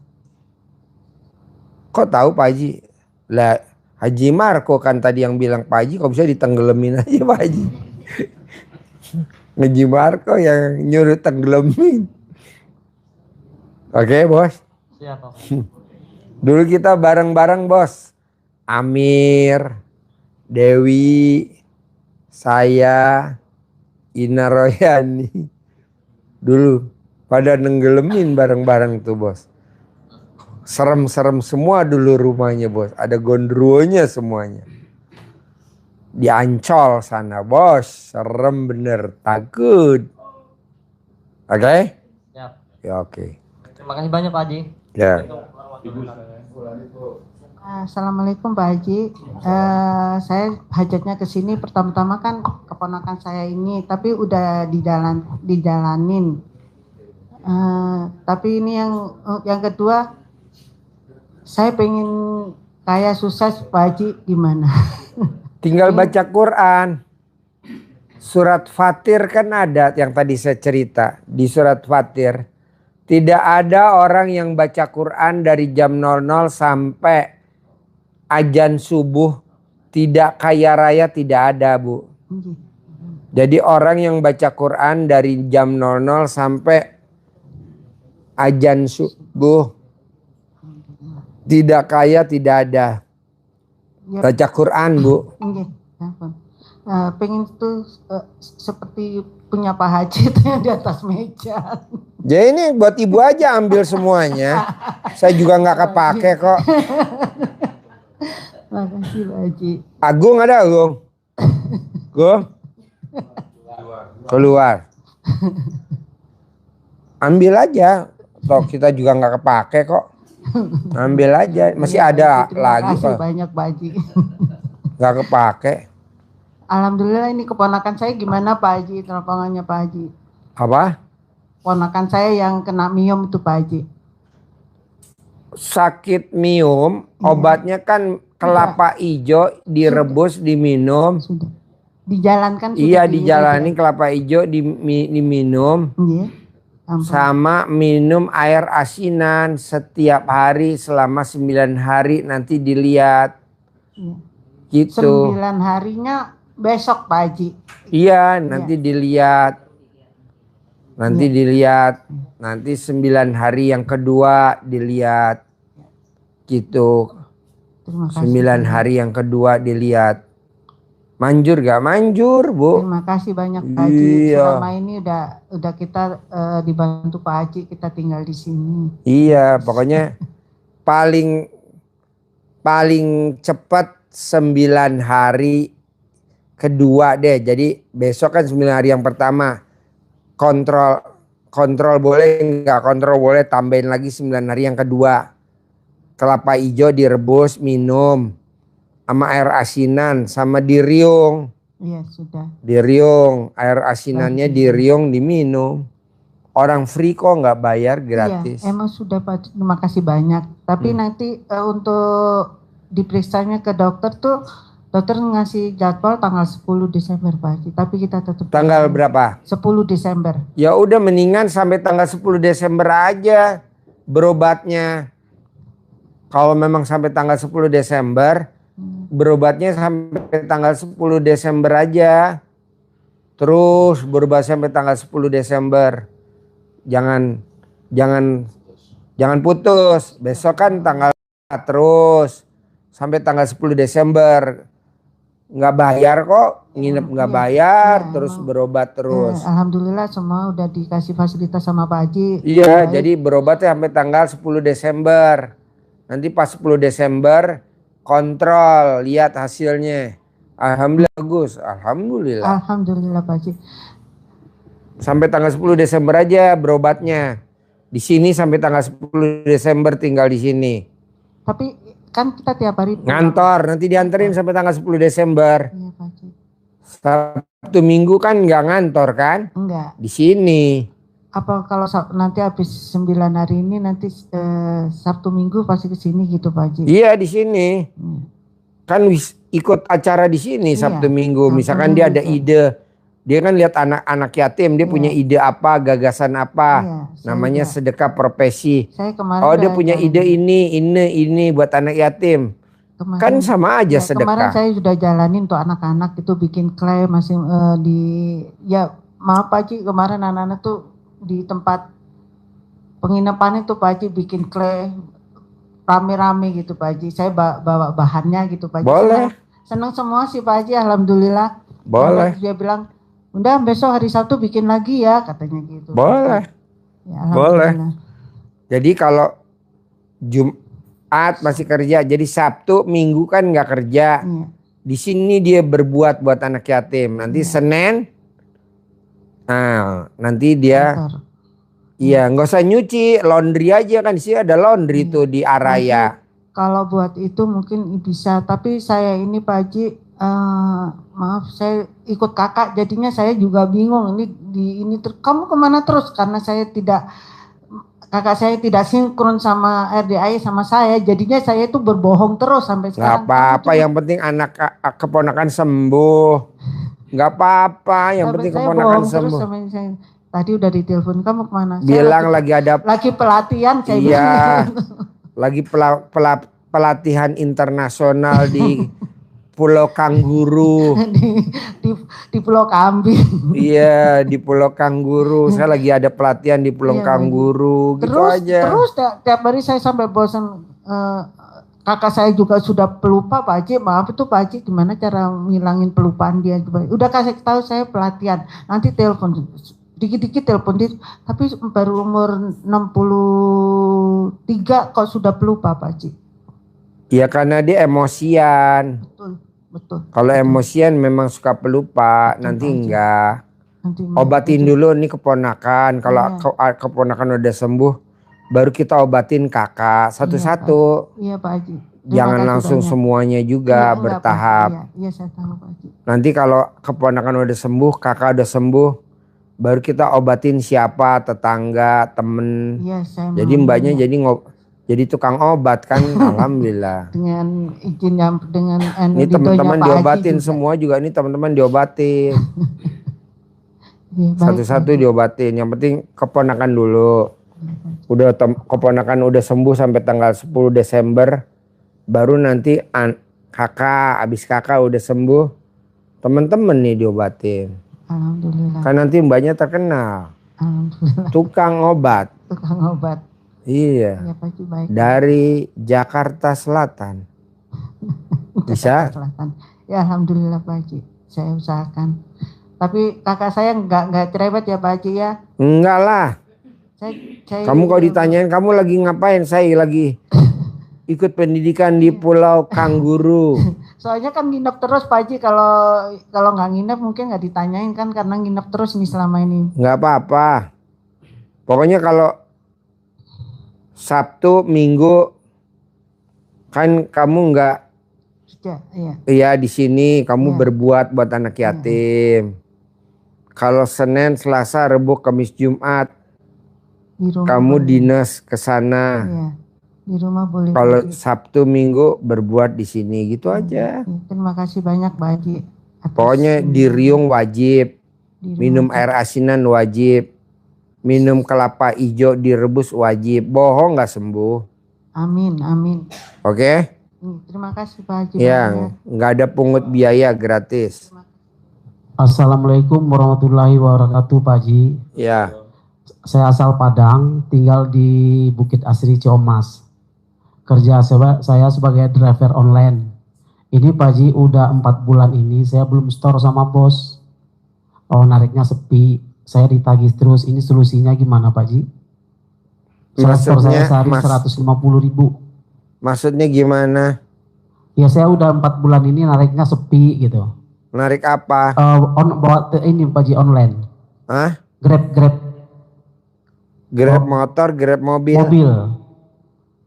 Kok tahu Pak Haji? Lah Haji Marco kan tadi yang bilang Pak Haji kok bisa ditenggelamin aja Pak Haji. Haji Marco yang nyuruh tenggelamin. Oke bos. Siap Pak. Dulu kita bareng-bareng bos. Amir, Dewi, saya, Ina Royani. Dulu pada nenggelemin bareng-bareng tuh bos. Serem-serem semua dulu rumahnya bos. Ada gondruonya semuanya. Di Ancol sana bos. Serem bener. Takut. Oke? Siap. Ya oke. Terima kasih banyak Pak Haji. Ya. Assalamualaikum Pak Haji. Saya hajatnya ke sini pertama-tama kan keponakan saya ini, tapi udah dijalanin. Tapi ini yang kedua, saya pengen kaya sukses Pak Haji gimana? Tinggal baca Quran. Surat Fatir kan ada yang tadi saya cerita. Di surat Fatir. Tidak ada orang yang baca Quran dari jam 00 sampai azan subuh. Tidak kaya raya, tidak ada Bu. Jadi orang yang baca Quran dari jam 00 sampai azan subuh. Tidak kaya, tidak ada. Baca Quran Bu. Pengen tuh seperti punya Pak Haji itu yang di atas meja. Jadi ini buat ibu aja ambil semuanya. Saya juga nggak kepake kok. Makasih Pak Haji. Agung ada Agung? Agung? Keluar. Ambil aja. Toh kita juga nggak kepake kok. Ambil aja. Masih ada lagi kok. kok. Banyak Pak Haji. Nggak kepake. Alhamdulillah ini keponakan saya gimana Pak Haji, teropongannya Pak Haji. Apa? Keponakan saya yang kena miom itu Pak Haji. Sakit miom, obatnya kan kelapa hijau direbus diminum. Sudah. Dijalankan sudah. Iya dijalani kelapa hijau diminum. Iya. Sama minum air asinan setiap hari selama 9 hari nanti dilihat. Iya. Gitu. 9 harinya besok Pak Haji. Iya nanti dilihat. Nanti dilihat. Nanti 9 hari yang kedua dilihat. Gitu. 9 hari yang kedua dilihat. Manjur gak? Manjur Bu. Terima kasih banyak Pak Haji. Iya. Selama ini udah kita dibantu Pak Haji, kita tinggal di sini. Iya pokoknya paling cepat 9 hari kedua deh. Jadi besok kan 9 hari yang pertama. Kontrol boleh enggak? Kontrol boleh, tambahin lagi 9 hari yang kedua. Kelapa hijau direbus, minum. Sama air asinan, sama diriung. Iya sudah. Diriung, air asinannya diriung diminum. Orang free kok, nggak bayar, gratis. Iya, emang sudah Pak. Terima kasih banyak. Tapi nanti untuk diperiksanya ke dokter tuh, dokter ngasih jadwal tanggal 10 Desember Pak Haji. Tapi kita tetap Tanggal berapa? 10 Desember. Ya udah mendingan sampai tanggal 10 Desember aja berobatnya. Kalau memang sampai tanggal 10 Desember, berobatnya sampai tanggal 10 Desember aja. Terus berobat sampai tanggal 10 Desember. Jangan putus. Besok kan tanggal terus sampai tanggal 10 Desember. Nggak bayar kok, nginep nggak bayar, terus berobat terus. Alhamdulillah semua udah dikasih fasilitas sama Pak Haji. Iya, jadi berobatnya sampai tanggal 10 Desember. Nanti pas 10 Desember kontrol, lihat hasilnya. Alhamdulillah bagus, alhamdulillah. Alhamdulillah Pak Haji. Sampai tanggal 10 Desember aja berobatnya. Di sini sampai tanggal 10 Desember tinggal di sini. Tapi kan kita tiap hari ngantor, nanti dianterin sampai tanggal 10 Desember. Iya Pak Haji. Sabtu Minggu kan nggak ngantor kan? Enggak. Di sini. Apa kalau nanti habis 9 hari ini nanti Sabtu Minggu pasti ke sini gitu Pak Haji? Iya di sini. Kan ikut acara di sini Sabtu Minggu. Misalkan dia ada ide. Dia kan lihat anak-anak yatim, dia punya ide apa, gagasan apa, namanya sedekah profesi. Oh dia punya ide ini buat anak yatim. Kan sama aja sedekah. Kemarin saya sudah jalanin untuk anak-anak itu bikin klaim masih ya maaf Pak Haji, kemarin anak-anak tuh di tempat penginapan itu Pak Haji bikin klaim rame-rame gitu Pak Haji. Saya bawa bahannya gitu Pak Haji. Boleh. Senang semua sih Pak Haji, alhamdulillah. Boleh. Dia bilang udah besok hari Sabtu bikin lagi ya katanya gitu. Boleh. Ya, boleh. Jadi kalau Jumat masih kerja, jadi Sabtu Minggu kan nggak kerja. Iya. Di sini dia berbuat buat anak yatim. Nanti Senin, nah nanti dia, iya nggak usah nyuci, laundry aja kan. Di sini ada laundry tuh di Araya. Kalau buat itu mungkin bisa, tapi saya ini Pak Haji. Maaf saya ikut kakak jadinya saya juga bingung ini kamu kemana terus karena kakak saya tidak sinkron sama RDAI sama saya, jadinya saya itu berbohong terus sampai sekarang. Nggak apa-apa, yang penting anak keponakan sembuh. Nggak apa-apa, yang penting keponakan sembuh. Tadi udah ditelepon, kamu kemana? Bilang lagi ada pelatihan saya. Iya, lagi pelatihan internasional di Pulau Kangguru. di Pulau Kambing. Iya, di Pulau Kangguru. Saya lagi ada pelatihan di Pulau Kangguru. Gitu aja. Terus tiap hari saya sampai bosan. Kakak saya juga sudah pelupa Pak Haji. Maaf itu Pak Haji, gimana cara ngilangin pelupaan dia? Udah kasih tahu saya pelatihan. Nanti telepon. Dikit-dikit telepon dia. Tapi baru umur 63 kok sudah pelupa Pak Haji. Iya karena dia emosian. Betul. Kalau emosian memang suka pelupa, nanti enggak. Obatin dulu nih keponakan. Kalau keponakan udah sembuh, baru kita obatin kakak satu-satu. Iya Pak Haji. Jangan langsung semuanya juga, bertahap. Iya saya tahu Pak Haji. Nanti kalau keponakan udah sembuh, kakak udah sembuh, baru kita obatin siapa, tetangga, temen. Iya, jadi mbaknya jadi tukang obat kan. Alhamdulillah. Dengan izin dengan ini teman-teman diobatin semua juga, ini teman-teman diobatin. Satu-satu diobatin. Yang penting keponakan dulu. Udah keponakan udah sembuh sampai tanggal 10 Desember, baru nanti kakak, abis kakak udah sembuh, teman-teman nih diobatin. Alhamdulillah. Kan nanti mbaknya terkenal. Alhamdulillah. Tukang obat. Tukang obat. Iya. Ya, Pak Haji, baik. Dari Jakarta Selatan. Bisa? Selatan. Ya alhamdulillah Pak Haji. Saya usahakan. Tapi kakak saya nggak cerewet ya Pak Haji ya? Enggak lah. Kamu kalau ditanyain kamu lagi ngapain? Saya lagi ikut pendidikan di Pulau Kangguru. Soalnya kan nginep terus Pak Haji, kalau nggak nginep mungkin nggak ditanyain kan karena nginep terus nih selama ini. Nggak apa-apa. Pokoknya kalau Sabtu, Minggu kan kamu nggak iya di sini kamu berbuat buat anak yatim. Kalau Senin, Selasa, Rabu, Kamis, Jumat kamu dinas ke sana. Di rumah boleh. Kalau Sabtu, Minggu berbuat di sini gitu aja. Terima kasih banyak Pak Haji. Pokoknya di Riung wajib, minum air asinan wajib, minum kelapa hijau direbus wajib. Bohong nggak sembuh. Amin, amin. Oke? Terima kasih Pak Haji. Ya, nggak ada pungut biaya, gratis. Assalamualaikum warahmatullahi wabarakatuh Pak Haji. Ya. Saya asal Padang, tinggal di Bukit Asri Ciamas. Kerja saya sebagai driver online. Ini Pak Haji udah 4 bulan ini saya belum store sama bos. Oh, nariknya sepi. Saya ditagih terus. Ini solusinya gimana Pak Haji? Store saya sehari 150.000. Maksudnya gimana? Ya saya udah 4 bulan ini nariknya sepi gitu. Narik apa? Bawa ini Pak Haji online. Hah? Grab motor, Grab mobil.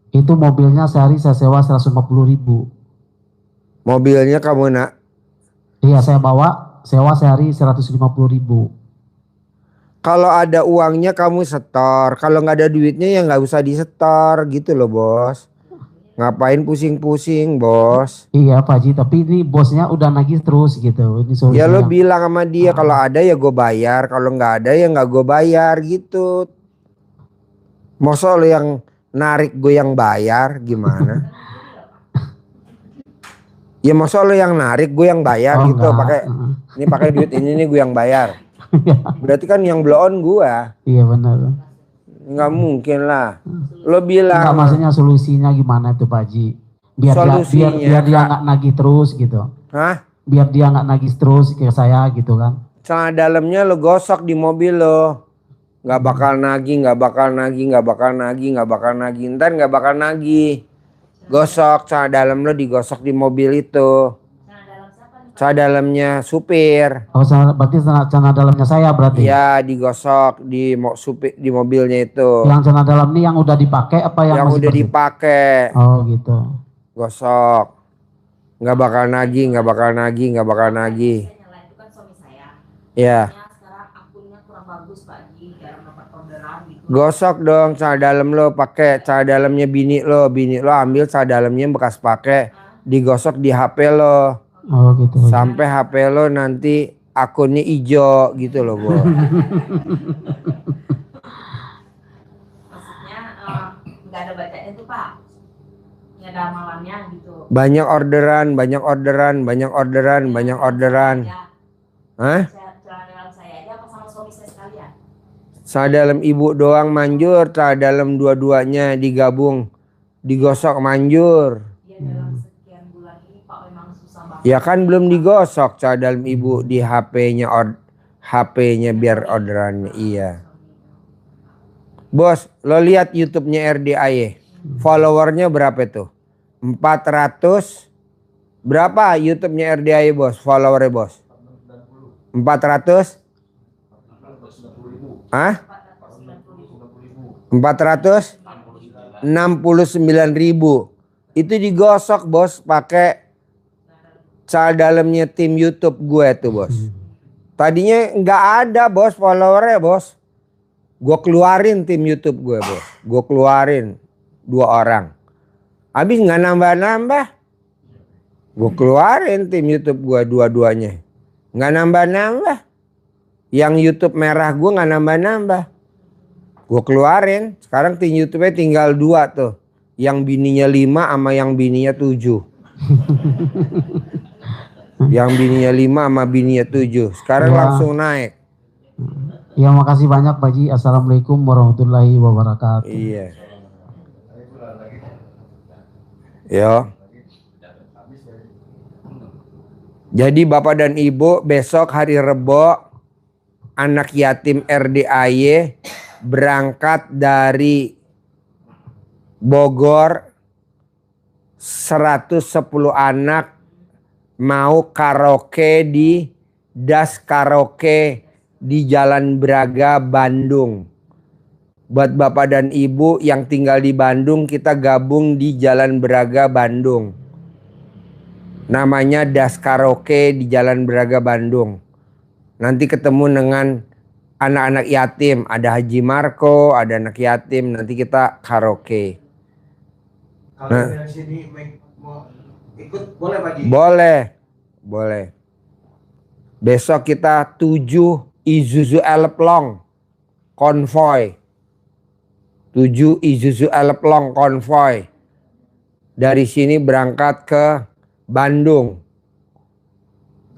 Itu mobilnya sehari saya sewa 150.000. Mobilnya kamu nak? Iya saya sewa sehari 150.000. Kalau ada uangnya kamu setor, kalau nggak ada duitnya ya nggak usah disetor gitu loh bos. Ngapain pusing-pusing bos? Iya Pak Haji, tapi ini bosnya udah nagih terus gitu. Ini solusinya. Ya lo bilang sama dia kalau ada ya gue bayar, kalau nggak ada ya nggak gue bayar gitu. Masa lo yang narik gue yang bayar gimana? Ya masa lo yang narik gue yang bayar gitu, ini pakai duit ini nih gue yang bayar. Berarti kan yang blow on gue. Iya benar. Nggak mungkin lah. Lo bilang. Enggak, maksudnya solusinya gimana tuh Pak Haji? Biar dia nggak nagih terus gitu. Hah? Biar dia nggak nagih terus ke saya gitu kan? Celana dalamnya lo gosok di mobil lo. Nggak bakal nagih, nggak bakal nagih, nggak bakal nagih, nggak bakal nagih. Ntar nggak bakal nagih. Gosok celana dalam lo digosok di mobil itu. Celana dalamnya supir. Oh, berarti celana dalamnya saya berarti? Iya, digosok di mobilnya itu. Yang celana dalam ini yang udah dipakai apa yang masih udah dipakai? Oh gitu. Gosok. Nggak bakal nagih, nggak bakal nagih, nggak bakal nagih. Ya. Gosok dong celana dalam lo, pakai celana dalamnya bini lo ambil celana dalamnya bekas pakai, digosok di HP lo. Oh gitu. Sampai HP lo nanti akunnya hijau gitu loh bos. Maksudnya nggak ada bacanya tuh Pak, nggak ada amalannya gitu. Banyak orderan. Hah? Celana dalam ibu doang manjur, celana dalam dua-duanya digabung, digosok manjur. Ya kan belum digosok celana dalam ibu di HP-nya biar orderannya. Iya. Bos, lo lihat YouTube-nya RDAY. Followernya berapa tuh? 400. Berapa YouTube-nya RDAY bos? Followernya bos? 400? Hah? 469.000. Itu digosok bos pakai celana dalamnya tim YouTube gue tuh bos. Tadinya nggak ada bos followernya bos. Gue keluarin tim YouTube gue bos. Gue keluarin 2 orang. Habis nggak nambah-nambah. Gue keluarin tim YouTube gue dua-duanya. Nggak nambah-nambah. Yang YouTube merah gue nggak nambah-nambah. Gue keluarin. Sekarang tim YouTube-nya tinggal 2 tuh. Yang bininya 5 sama yang bininya 7. Yang bininya 5 sama bininya 7. Sekarang langsung naik. Ya makasih banyak Pak Haji. Assalamualaikum warahmatullahi wabarakatuh. Iya. Yo. Jadi Bapak dan Ibu besok hari Rebo anak yatim RDAY berangkat dari Bogor 110 anak mau karaoke di Das Karaoke di Jalan Braga, Bandung. Buat Bapak dan Ibu yang tinggal di Bandung, kita gabung di Jalan Braga, Bandung. Namanya Das Karaoke di Jalan Braga, Bandung. Nanti ketemu dengan anak-anak yatim. Ada Haji Marco, ada anak yatim. Nanti kita karaoke. Kalau dari sini mau ikut boleh Pak Haji? Boleh. Besok kita 7 Isuzu Elplong konvoy. 7 Isuzu Elplong konvoy. Dari sini berangkat ke Bandung.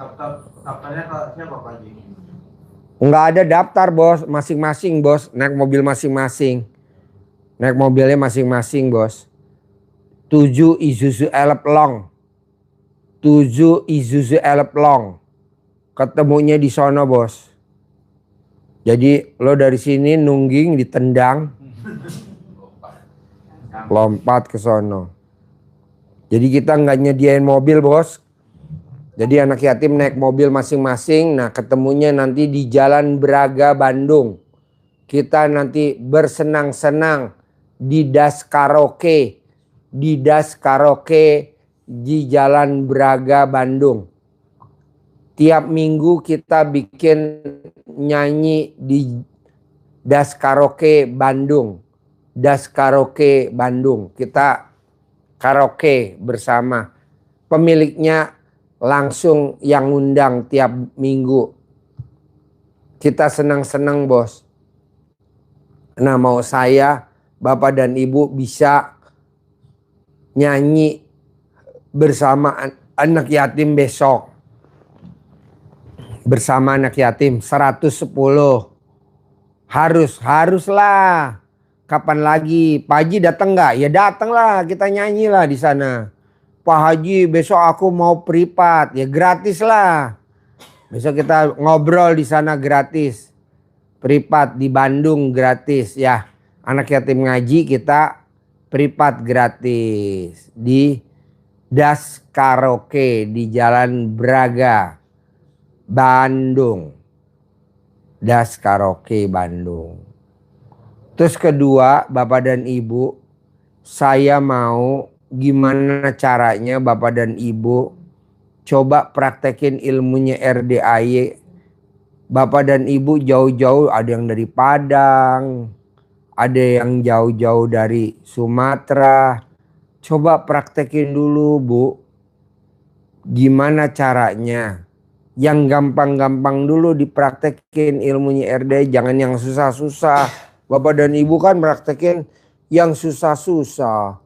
Daftarnya ke siapa Pak Haji? Enggak ada daftar bos, masing-masing bos. Naik mobil masing-masing. Naik mobilnya masing-masing bos. 7 Isuzu Elplong. 7 Isuzu Elplong. Ketemunya di sono bos. Jadi lo dari sini nungging ditendang. Lompat ke sono. Jadi kita nggak nyediain mobil bos. Jadi anak yatim naik mobil masing-masing. Nah ketemunya nanti di Jalan Braga, Bandung. Kita nanti bersenang-senang di Das Karaoke. Di Das Karaoke di Jalan Braga, Bandung. Tiap minggu kita bikin nyanyi di Das Karaoke Bandung. Das Karaoke Bandung. Kita karaoke bersama. Pemiliknya langsung yang undang tiap minggu. Kita senang-senang bos. Nah mau saya, Bapak dan Ibu bisa nyanyi bersama anak yatim besok. Bersama anak yatim 110. Haruslah. Kapan lagi? Pak Haji datang nggak? Ya datanglah, kita nyanyilah di sana. Pak Haji besok aku mau privat, ya gratis lah. Besok kita ngobrol di sana gratis. Privat di Bandung gratis ya. Anak yatim ngaji kita privat gratis di Das Karaoke di Jalan Braga, Bandung. Das Karaoke Bandung. Terus kedua, Bapak dan Ibu, saya mau gimana caranya Bapak dan Ibu coba praktekin ilmunya RDAY. Bapak dan Ibu jauh-jauh, ada yang dari Padang, ada yang jauh-jauh dari Sumatera. Coba praktekin dulu Bu. Gimana caranya? Yang gampang-gampang dulu dipraktekin ilmunya RDAY, jangan yang susah-susah. Bapak dan Ibu kan praktekin yang susah-susah.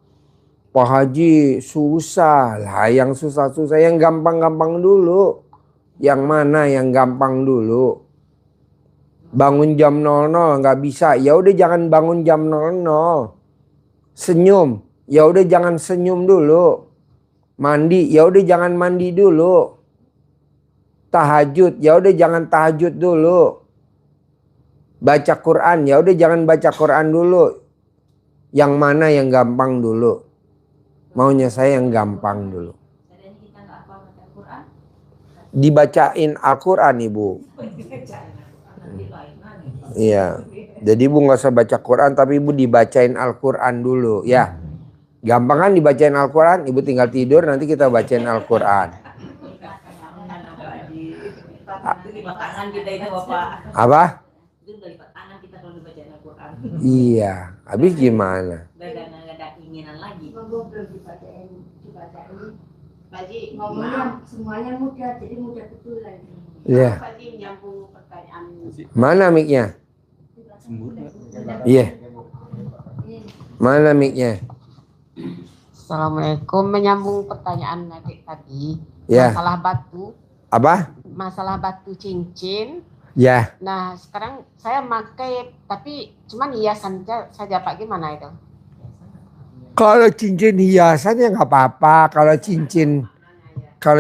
Pak Haji susah lah, yang susah-susah, yang gampang-gampang dulu. Yang mana yang gampang dulu? Bangun jam 00 nggak bisa, ya udah jangan bangun jam 00. Senyum, ya udah jangan senyum dulu. Mandi, ya udah jangan mandi dulu. Tahajud, ya udah jangan tahajud dulu. Baca Quran, ya udah jangan baca Quran dulu. Yang mana yang gampang dulu? Maunya saya yang gampang dulu. Dibacain Al-Quran Ibu. Iya. Jadi Ibu nggak usah baca Quran, tapi Ibu dibacain Al-Quran dulu ya. Gampang kan dibacain Al-Quran, Ibu tinggal tidur, nanti kita bacain Al-Quran. Apa? Iya, habis gimana? Gak ada keinginan lagi. Ngomongnya semuanya mudah, jadi mudah betul lagi. Iya. Nyambung pertanyaan. Mana mic-nya? Iya. Mana mic-nya? Assalamualaikum, menyambung pertanyaan adik tadi. Ya. Masalah batu. Apa? Masalah batu cincin. Ya. Nah sekarang saya pakai tapi cuman hiasan saja Pak, gimana itu? Kalau cincin hiasan ya nggak apa-apa. Kalau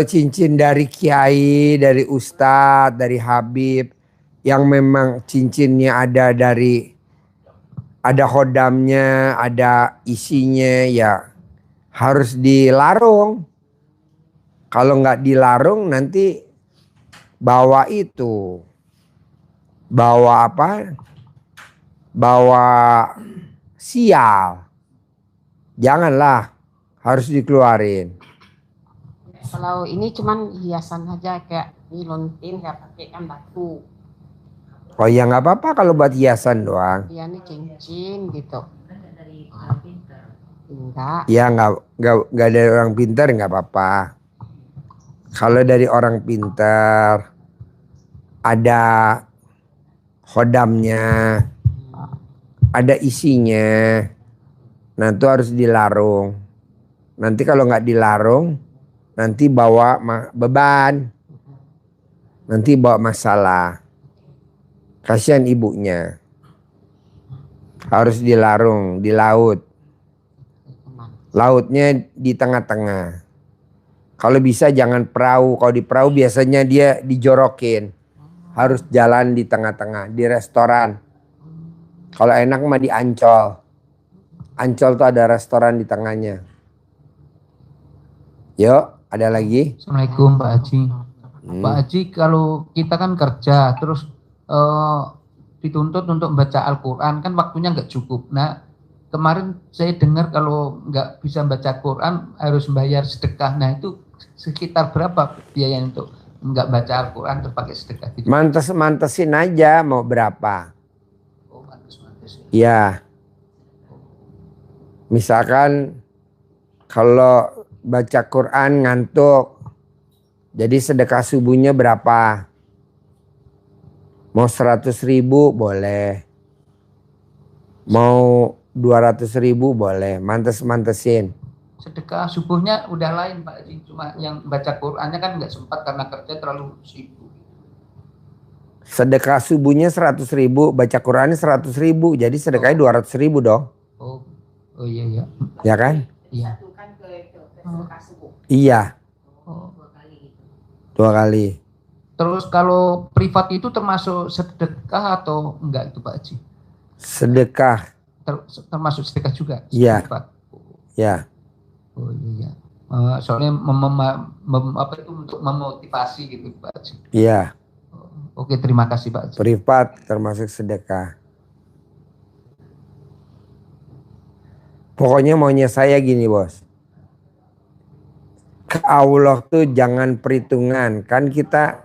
cincin dari kiai, dari ustadz, dari habib, yang memang cincinnya ada khodamnya, ada isinya, ya harus dilarung. Kalau nggak dilarung nanti bawa itu. Bawa apa? Bawa sial. Janganlah, harus dikeluarin. Kalau ini cuman hiasan aja kayak ini lontin nggak pakai kan batu. Oh ya nggak apa-apa kalau buat hiasan doang. Iya ini cincin gitu. Enggak. Ya nggak dari orang pintar nggak apa-apa. Kalau dari orang pintar ada khodamnya, ada isinya. Nah itu harus dilarung. Nanti kalau nggak dilarung, nanti bawa beban. Nanti bawa masalah. Kasihan ibunya. Harus dilarung di laut. Lautnya di tengah-tengah. Kalau bisa jangan perahu. Kalau di perahu biasanya dia dijorokin. Harus jalan di tengah-tengah. Di restoran. Kalau enak mah di Ancol. Ancol tuh ada restoran di tengahnya. Yuk, ada lagi? Assalamualaikum Pak Haji. Pak Haji, kalau kita kan kerja terus dituntut untuk membaca Al-Quran, kan waktunya nggak cukup. Nah, kemarin saya dengar kalau nggak bisa baca Quran harus bayar sedekah. Nah, itu sekitar berapa biaya untuk nggak baca Al-Quran terus pakai sedekah? Gitu? Mantesin aja mau berapa. Oh, mantes. Ya. Misalkan kalau baca Quran ngantuk, jadi sedekah subuhnya berapa? Mau 100.000 boleh, mau 200.000 boleh, mantesin. Sedekah subuhnya udah lain Pak Haji, cuma yang baca Qurannya kan nggak sempat karena kerja terlalu sibuk. Sedekah subuhnya 100.000, baca Qurannya 100.000, jadi sedekahnya 200.000 dong. Oh iya. Ya kan? Iya. Iya. Oh. 2 kali. Terus kalau privat itu termasuk sedekah atau enggak itu Pak Haji? Sedekah. Termasuk sedekah juga? Iya. Ya. Oh iya. Soalnya untuk memotivasi gitu Pak Haji. Iya. Oke, terima kasih Pak Haji. Privat termasuk sedekah. Pokoknya maunya saya gini bos. Ke Allah tuh jangan perhitungan. Kan kita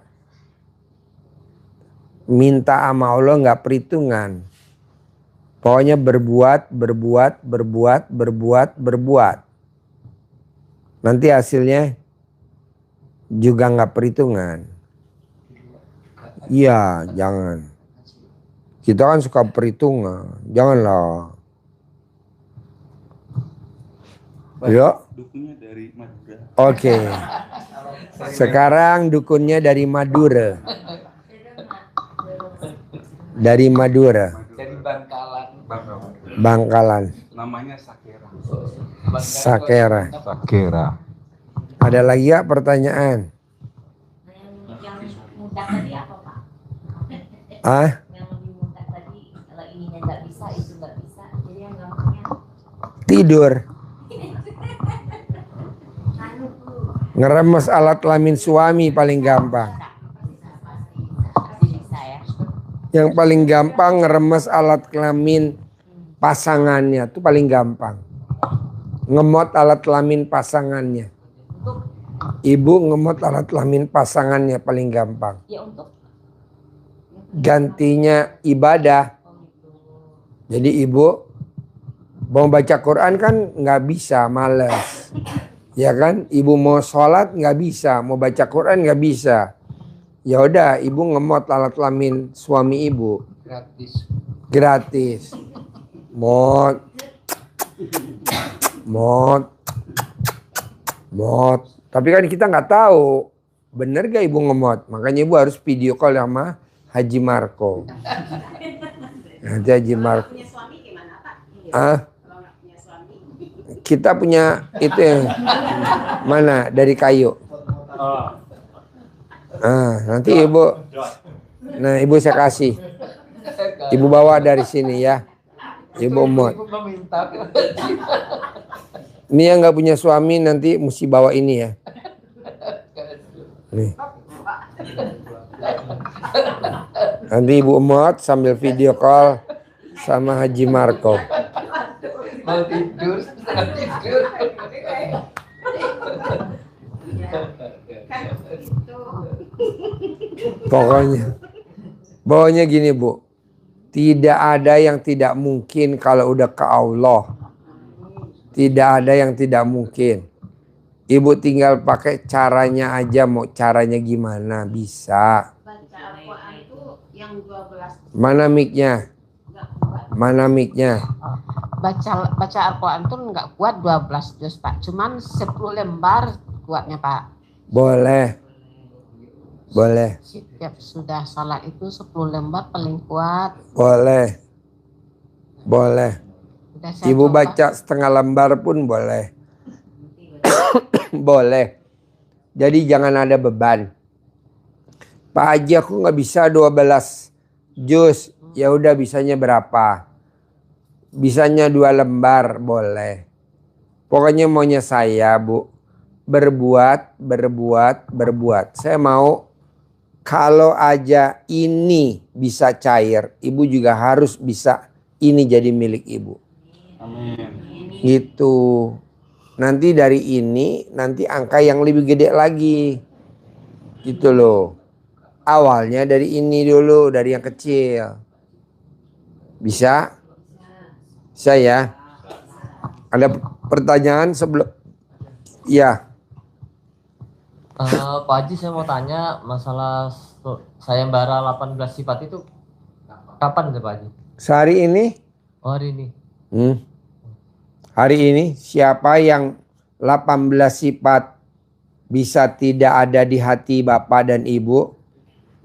minta sama Allah nggak perhitungan. Pokoknya berbuat. Nanti hasilnya juga nggak perhitungan. Iya, jangan. Kita kan suka perhitungan. Janganlah. Yuk. Dukunnya dari Madura. Oke. Sekarang dukunnya dari Madura. Dari Madura. Dari Bangkalan. Bangkalan. Namanya Sakera. Sakera. Ada lagi ya pertanyaan? Yang mudah tadi apa Pak? Yang lebih mudah tadi, kalau ininya nggak bisa, itu nggak bisa. Jadi yang gampangnya Tidur. Ngeremes alat kelamin suami paling gampang. Yang paling gampang ngeremes alat kelamin pasangannya itu paling gampang. Ngemot alat kelamin pasangannya. Ibu ngemot alat kelamin pasangannya paling gampang. ya untuk Gantinya ibadah. Jadi ibu mau baca Quran kan nggak bisa, males. Ya kan, ibu mau sholat nggak bisa, mau baca Quran nggak bisa. Ya udah, ibu ngemot alat kelamin suami ibu. Gratis. Mot. Tapi kan kita nggak tahu bener gak ibu ngemot. Makanya ibu harus video call sama Haji Marco. Nanti Haji Marco. Kita punya itu yang mana dari kayu. Nanti ibu, ibu saya kasih. Ibu bawa dari sini ya. Ibu mod. Ini yang nggak punya suami nanti mesti bawa ini ya. Nih. Nanti Ibu Emot sambil video call sama Haji Marco. Mau tidur, setengah tidur. Pokoknya gini Bu, tidak ada yang tidak mungkin kalau udah ke Allah. Tidak ada yang tidak mungkin. Ibu tinggal pakai caranya aja, mau caranya gimana bisa. Baca Al-Quran itu yang 12. Mana mic-nya? Mana mic-nya? Baca Al-Quran itu nggak kuat 12 juz Pak, cuman 10 lembar kuatnya Pak. Boleh. Boleh. Setiap sudah salat itu 10 lembar paling kuat. Boleh. Boleh. Udah saya Ibu coba. baca setengah lembar pun boleh. Boleh. Jadi jangan ada beban. Pak Haji aku nggak bisa 12 juz. Ya udah bisanya berapa? Bisanya 2 lembar boleh. Pokoknya maunya saya Bu. Berbuat. Saya mau kalau aja ini bisa cair. Ibu juga harus bisa ini jadi milik Ibu. Amin. Gitu. Nanti dari ini nanti angka yang lebih gede lagi. Gitu loh. Awalnya dari ini dulu, dari yang kecil. Bisa? Bisa ya? Ada pertanyaan sebelum? Ya. Pak Haji saya mau tanya masalah sayembara 18 sifat itu kapan Pak Haji? Sehari ini? Oh hari ini. Hari ini siapa yang 18 sifat bisa tidak ada di hati Bapak dan Ibu,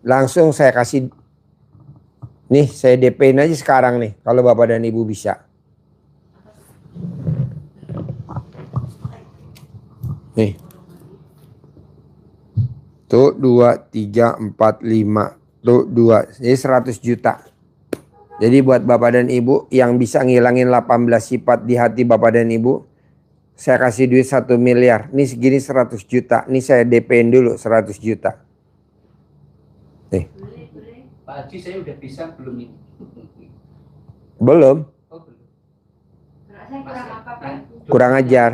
langsung saya kasih. Nih saya DP-in aja sekarang nih kalau Bapak dan Ibu bisa. Nih. Tuh 2, 3, 4, 5. Tuh 2. Jadi 100 juta. Jadi buat Bapak dan Ibu yang bisa ngilangin 18 sifat di hati Bapak dan Ibu, saya kasih duit 1 miliar. Ini segini 100 juta. Ini saya DP-in dulu 100 juta. Nih. Pak Haji saya udah bisa belum ini? Belum. Oh, belum. Saya kurang apa Pak? Kurang ajar.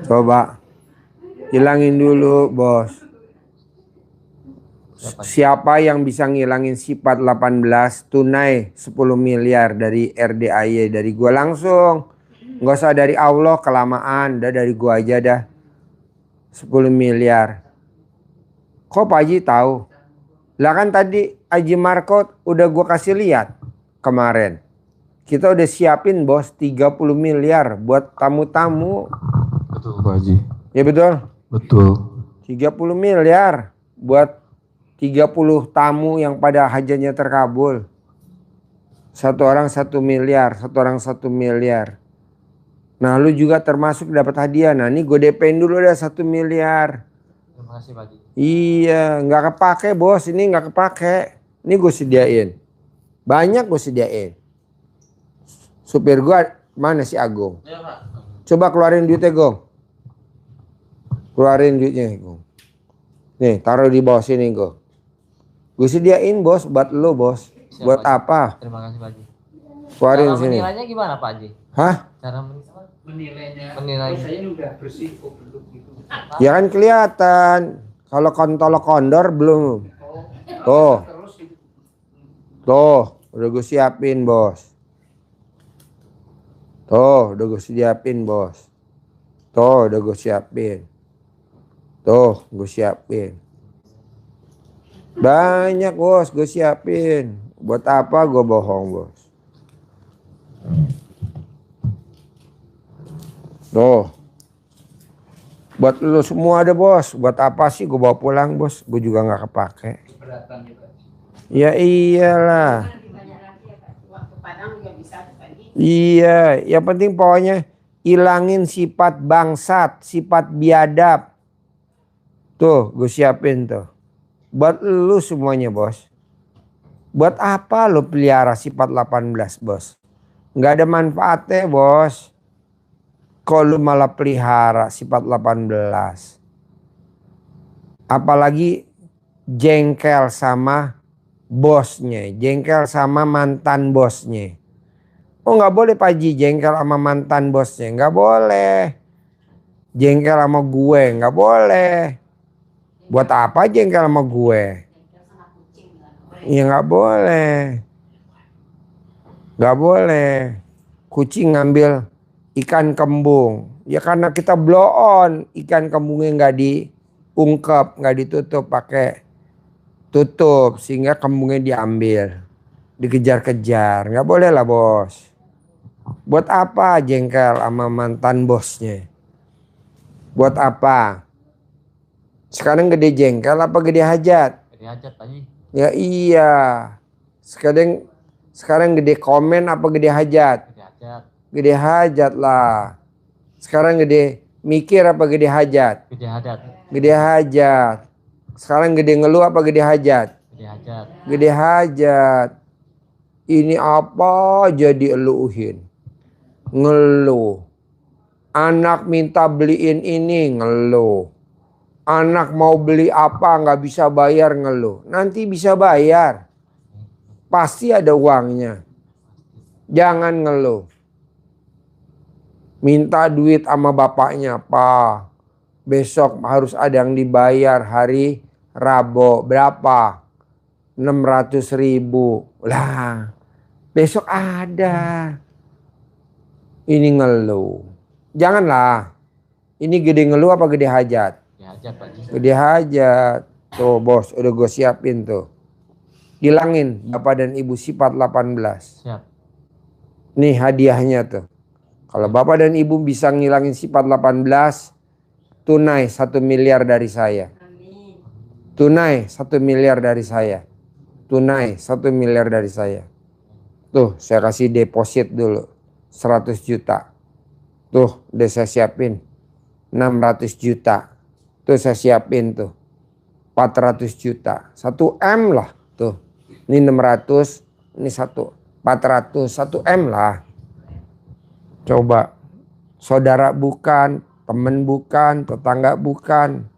Coba hilangin dulu bos. Siapa yang bisa ngilangin sifat 18 tunai 10 miliar dari RDAY dari gua langsung. Nggak usah dari Allah kelamaan, dah dari gua aja dah. 10 miliar. Kok Pak Haji tahu? Lah kan tadi Haji Marco udah gua kasih lihat kemarin. Kita udah siapin bos 30 miliar buat tamu-tamu. Betul Pak Haji. Ya betul? Betul. 30 miliar buat 30 tamu yang pada hajatnya terkabul. Satu orang 1 miliar, satu orang 1 miliar. Nah lu juga termasuk dapat hadiah. Nah ini gue DP-in dulu dah 1 miliar. Terima kasih Pak Haji. Iya nggak kepake bos, ini nggak kepake. Ini gue sediain. Banyak gue sediain. Supir gue mana si Agung? Ya Pak. Coba keluarin duitnya Gong. Keluarin duitnya Gong. Nih taruh di bawah sini Gong. Gue sediain bos buat lo bos. Siap, buat Pak Haji. apa? Terima kasih Pak Haji. Keluarin Cara sini. menilainya gimana Pak Haji? Hah? Cara Menilainya. Menilai. Saya ini udah bersih kok belum gitu. Ya kan kelihatan. Kalau kontol kondor belum. Tuh. Tuh, udah gue siapin bos. Tuh, udah gue siapin bos. Tuh, udah gue siapin. Tuh, gue siapin. Banyak bos, gue siapin. Buat apa gue bohong bos? Tuh. Buat lu semua ada bos. Buat apa sih gue bawa pulang bos? Gue juga nggak kepake. Ya iyalah. Iya, yang penting pokoknya ilangin sifat bangsat, sifat biadab. Tuh, gue siapin tuh. Buat lu semuanya bos. Buat apa lu pelihara sifat 18 bos? Nggak ada manfaatnya bos. Kok lu malah pelihara sifat 18? Apalagi jengkel sama bosnya, jengkel sama mantan bosnya. Oh nggak boleh Pak Haji jengkel sama mantan bosnya, nggak boleh. Jengkel sama gue, nggak boleh. Buat apa jengkel sama gue? Ya nggak boleh. Nggak boleh. Kucing ngambil ikan kembung. Ya karena kita blow on, ikan kembungnya nggak diungkep, nggak ditutup pakai tutup sehingga kembungnya diambil, dikejar-kejar. Nggak boleh lah bos. Buat apa jengkel sama mantan bosnya? Buat apa? Sekarang gede jengkel apa gede hajat? Gede hajat Pak Haji. Ya iya. Sekarang gede komen apa gede hajat? Gede hajat. Gede hajat lah. Sekarang gede mikir apa gede hajat? Gede hajat. Gede hajat. Sekarang gede ngeluh apa gede hajat? Gede hajat. Gede hajat. Ini apa jadi eluhin? Ngeluh. Anak minta beliin ini ngeluh. Anak mau beli apa nggak bisa bayar ngeluh. Nanti bisa bayar. Pasti ada uangnya. Jangan ngeluh. Minta duit sama bapaknya, Pak. Besok harus ada yang dibayar hari Rabu. Berapa? 600.000. Lah, besok ada. Ini ngeluh. Janganlah. Ini gede ngeluh apa gede hajat? Gede hajat Pak Haji. Gede hajat. Tuh bos, udah gue siapin tuh. Hilangin Bapak dan Ibu sifat 18. Siap. Nih hadiahnya tuh. Kalau Bapak dan Ibu bisa ngilangin sifat 18, tunai 1 miliar dari saya. Tunai 1 miliar dari saya. Tunai 1 miliar dari saya. Tuh saya kasih deposit dulu 100 juta. Tuh udah saya siapin 600 juta. Tuh saya siapin tuh 400 juta. 1 M lah tuh. Ini 600, ini 400, 1 M lah. Coba, saudara bukan, temen bukan, tetangga bukan,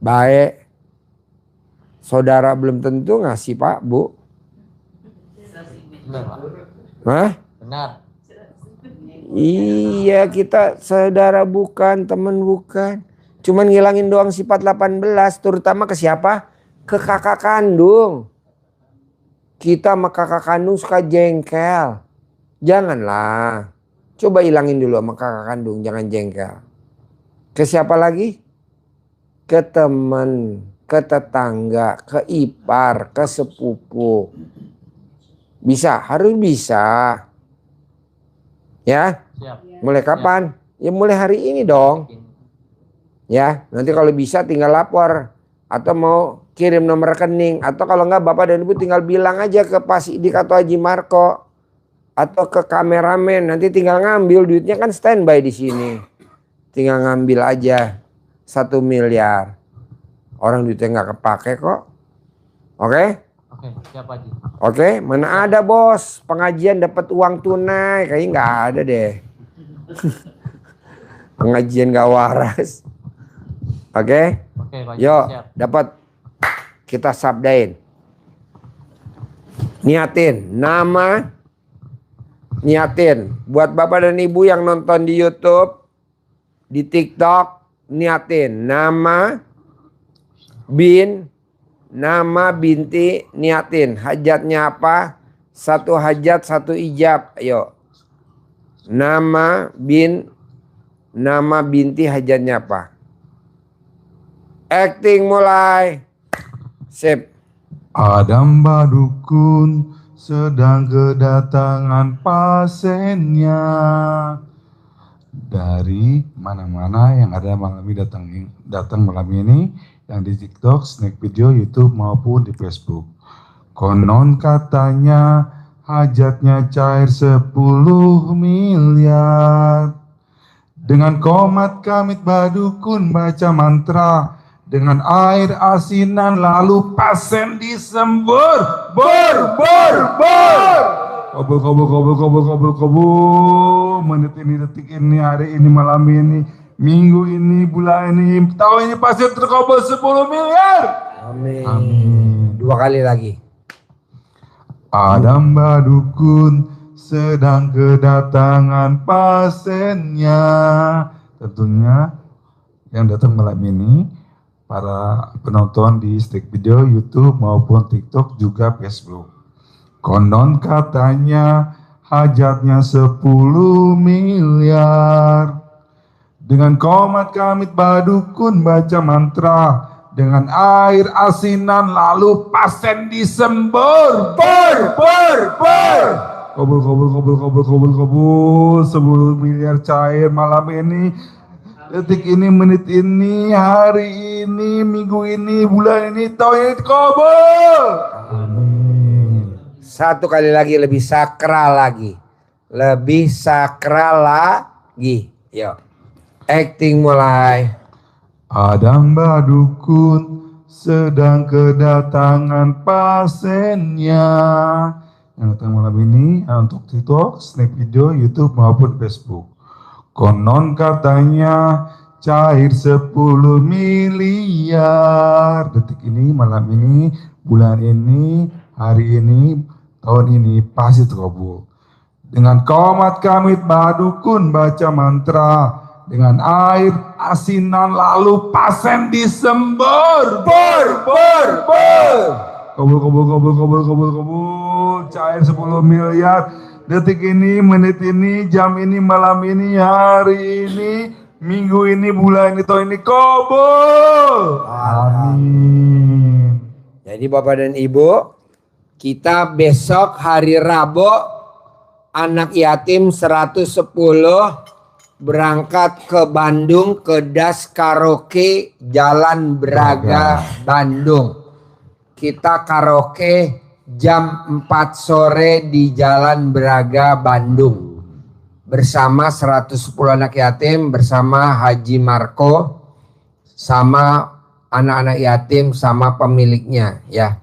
baik. Saudara belum tentu ngasih Pak, Bu. Benar Pak. Hah? Benar. Iya kita saudara bukan, temen bukan. Cuman ngilangin doang sifat 18, terutama ke siapa? Ke kakak kandung. Kita sama kakak kandung suka jengkel. Janganlah. Coba hilangin dulu sama kakak kandung, jangan jengkel. Ke siapa lagi? Ke teman, ke tetangga, ke ipar, ke sepupu. Bisa, harus bisa. Ya? Siap. Mulai kapan? Ya mulai hari ini dong. Ya, nanti kalau bisa tinggal lapor. Atau mau kirim nomor rekening. Atau kalau enggak Bapak dan Ibu tinggal bilang aja ke Pak Sidik atau Haji Marco. Atau ke kameramen, nanti tinggal ngambil duitnya kan standby di sini. Tinggal ngambil aja 1 miliar. Orang duitnya nggak kepake kok. Oke? Oke, siap Haji. Oke, mana ada bos pengajian dapat uang tunai? Kayaknya nggak ada deh. Pengajian nggak waras. Oke? Oke, Pak Haji, Yuk, siap. dapat kita sabdain. Niatin nama. Niatin buat Bapak dan Ibu yang nonton di YouTube, di TikTok, niatin nama nama binti, niatin hajatnya apa? 1 hajat 1 ijab. Ayo. Nama binti hajatnya apa? Acting mulai. Sip. Adam Badukun sedang kedatangan pasiennya dari mana-mana yang ada malam ini datang malam ini, yang di TikTok, snack video, YouTube maupun di Facebook. Konon katanya hajatnya cair 10 miliar. Dengan komat kamit Badukun baca mantra, dengan air asinan lalu pasien disembur. Bor. Kabul. menit ini, detik ini, hari ini, malam ini, minggu ini, bulan ini, tahun ini pasti terkabul 10 miliar. Amin. Amin. 2 kali lagi. Ada Mbak Dukun sedang kedatangan pasiennya. Tentunya yang datang malam ini para penonton di Snack Video, YouTube maupun TikTok juga Facebook. Konon katanya hajatnya 10 miliar. Dengan komat kamit Badukun baca mantra, dengan air asinan lalu pasien disembur. Kabul 10 miliar cair malam ini, detik ini, menit ini, hari ini, minggu ini, bulan ini, tahun ini kabul. Amin. 1 kali lagi, lebih sakral lagi. Lebih sakral lagi. Yuk. Acting mulai. Ada Mbak Dukun sedang kedatangan pasiennya. Yang datang malam ini untuk TikTok, Snack Video, YouTube maupun Facebook. Konon katanya cair 10 miliar. Detik ini, malam ini, bulan ini, hari ini, tahun ini pasti terkabul. Dengan komat kamit Badukun baca mantra, dengan air asinan lalu pasien disembur. Kabul, cair 10 miliar. Detik ini, menit ini, jam ini, malam ini, hari ini, minggu ini, bulan ini, tahun ini, kabul. Amin. Jadi Bapak dan Ibu, kita besok hari Rabu anak yatim 110 berangkat ke Bandung ke Das Karaoke Jalan Braga Bandung. Kita karaoke jam 4 sore di Jalan Braga Bandung bersama 110 anak yatim, bersama Haji Marco, sama anak-anak yatim, sama pemiliknya ya.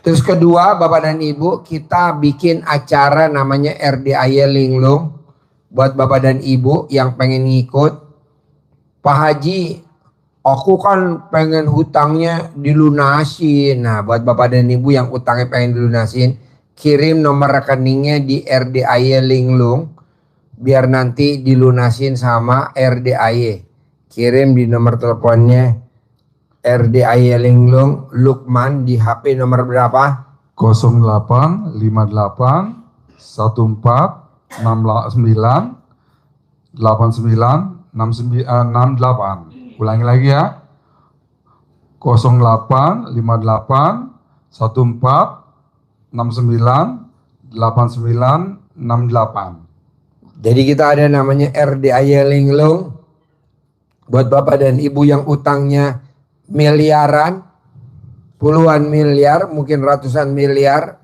Terus kedua, Bapak dan Ibu, kita bikin acara namanya RDAY Linglung. Buat Bapak dan Ibu yang pengen ngikut, Pak Haji, aku kan pengen hutangnya dilunasin. Nah, buat Bapak dan Ibu yang utangnya pengen dilunasin, kirim nomor rekeningnya di RDAY Linglung, biar nanti dilunasin sama RDAY. Kirim di nomor teleponnya RDAY Linglung Lukman di HP nomor berapa? 0858 14 69 89 68. Ulangi lagi ya. 0858 14 69 89 68. Jadi kita ada namanya RDAY Linglung. Buat Bapak dan Ibu yang utangnya miliaran, puluhan miliar, mungkin ratusan miliar,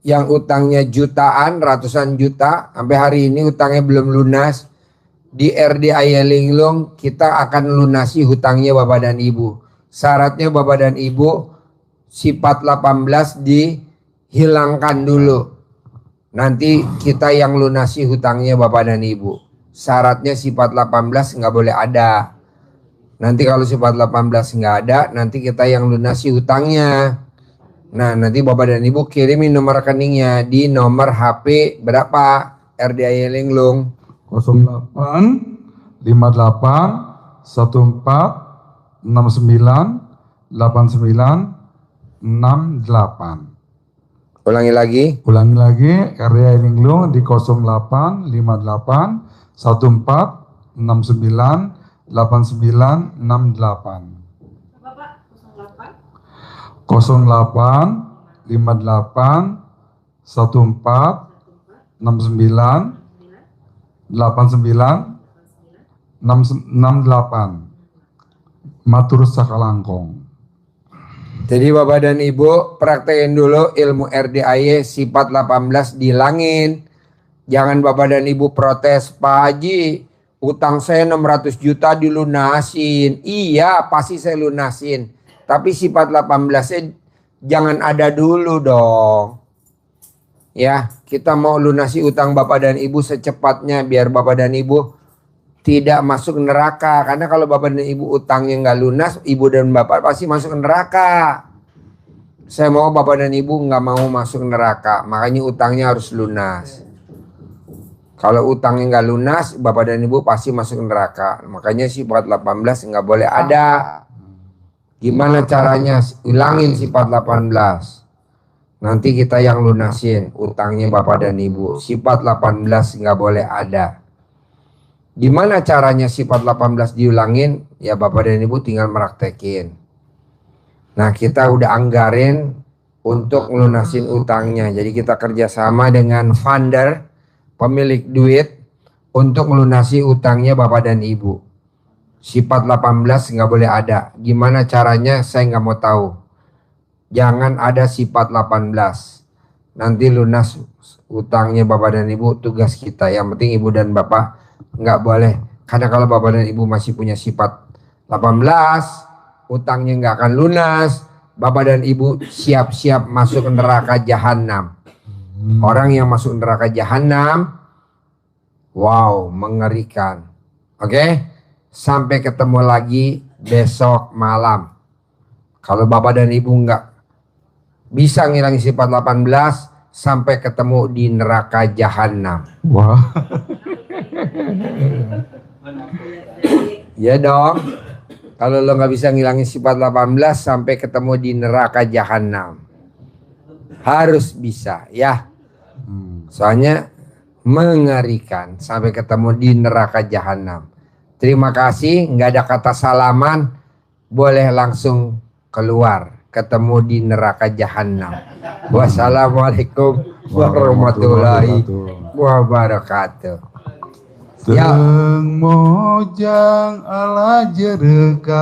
yang utangnya jutaan, ratusan juta, sampai hari ini utangnya belum lunas, di RDAY Linglung kita akan lunasi hutangnya Bapak dan Ibu. Syaratnya Bapak dan Ibu, sifat 18 dihilangkan dulu. Nanti kita yang lunasi hutangnya Bapak dan Ibu. Syaratnya sifat 18 nggak boleh ada. Nanti kalau sifat 18 nggak ada, nanti kita yang lunasi hutangnya. Nah, nanti Bapak dan Ibu kirimin nomor rekeningnya di nomor HP berapa RDAY Linglung? 08 58 14 69 89 68. Ulangi lagi. Ulangi lagi, RDAY Linglung di 08 58 14 69 89 68. 08 58 14 69 89 68. Matur sakalangkong. Jadi Bapak dan Ibu praktekin dulu ilmu RDAY sifat 18 dihilangin. Jangan Bapak dan Ibu protes, Pak Haji utang saya 600 juta dilunasin. Iya pasti saya lunasin. Tapi sifat 18-nya jangan ada dulu dong. Ya, kita mau lunasi utang bapak dan ibu secepatnya biar bapak dan ibu tidak masuk neraka. Karena kalau bapak dan ibu utangnya nggak lunas, ibu dan bapak pasti masuk neraka. Saya mau bapak dan ibu nggak mau masuk neraka, makanya utangnya harus lunas. Kalau utangnya nggak lunas, bapak dan ibu pasti masuk neraka. Makanya sifat 18 nggak boleh ada. Gimana caranya? Hilangin sifat 18. Nanti kita yang lunasin utangnya bapak dan ibu. Sifat 18 nggak boleh ada. Gimana caranya sifat 18 diulangin? Ya bapak dan ibu tinggal meraktekin. Nah kita udah anggarin untuk lunasin utangnya. Jadi kita kerjasama dengan funder, pemilik duit, untuk melunasi utangnya bapak dan ibu. Sifat 18 nggak boleh ada. Gimana caranya saya nggak mau tahu. Jangan ada sifat 18. Nanti lunas utangnya bapak dan ibu tugas kita. Yang penting ibu dan bapak nggak boleh. Karena kalau bapak dan ibu masih punya sifat 18, utangnya nggak akan lunas. Bapak dan ibu siap-siap masuk neraka jahanam. Orang yang masuk neraka jahanam, wow, mengerikan. Oke? Sampai ketemu lagi besok malam. Kalau bapak dan ibu nggak bisa ngilangin sifat 18, sampai ketemu di neraka jahanam. Wah. Ya dong. Kalau lo nggak bisa ngilangin sifat 18, sampai ketemu di neraka jahanam. Harus bisa ya. Soalnya mengerikan sampai ketemu di neraka jahanam. Terima kasih, nggak ada kata salaman, boleh langsung keluar, ketemu di neraka jahanam. Wassalamualaikum warahmatullahi wabarakatuh. Teng mojang ala jereka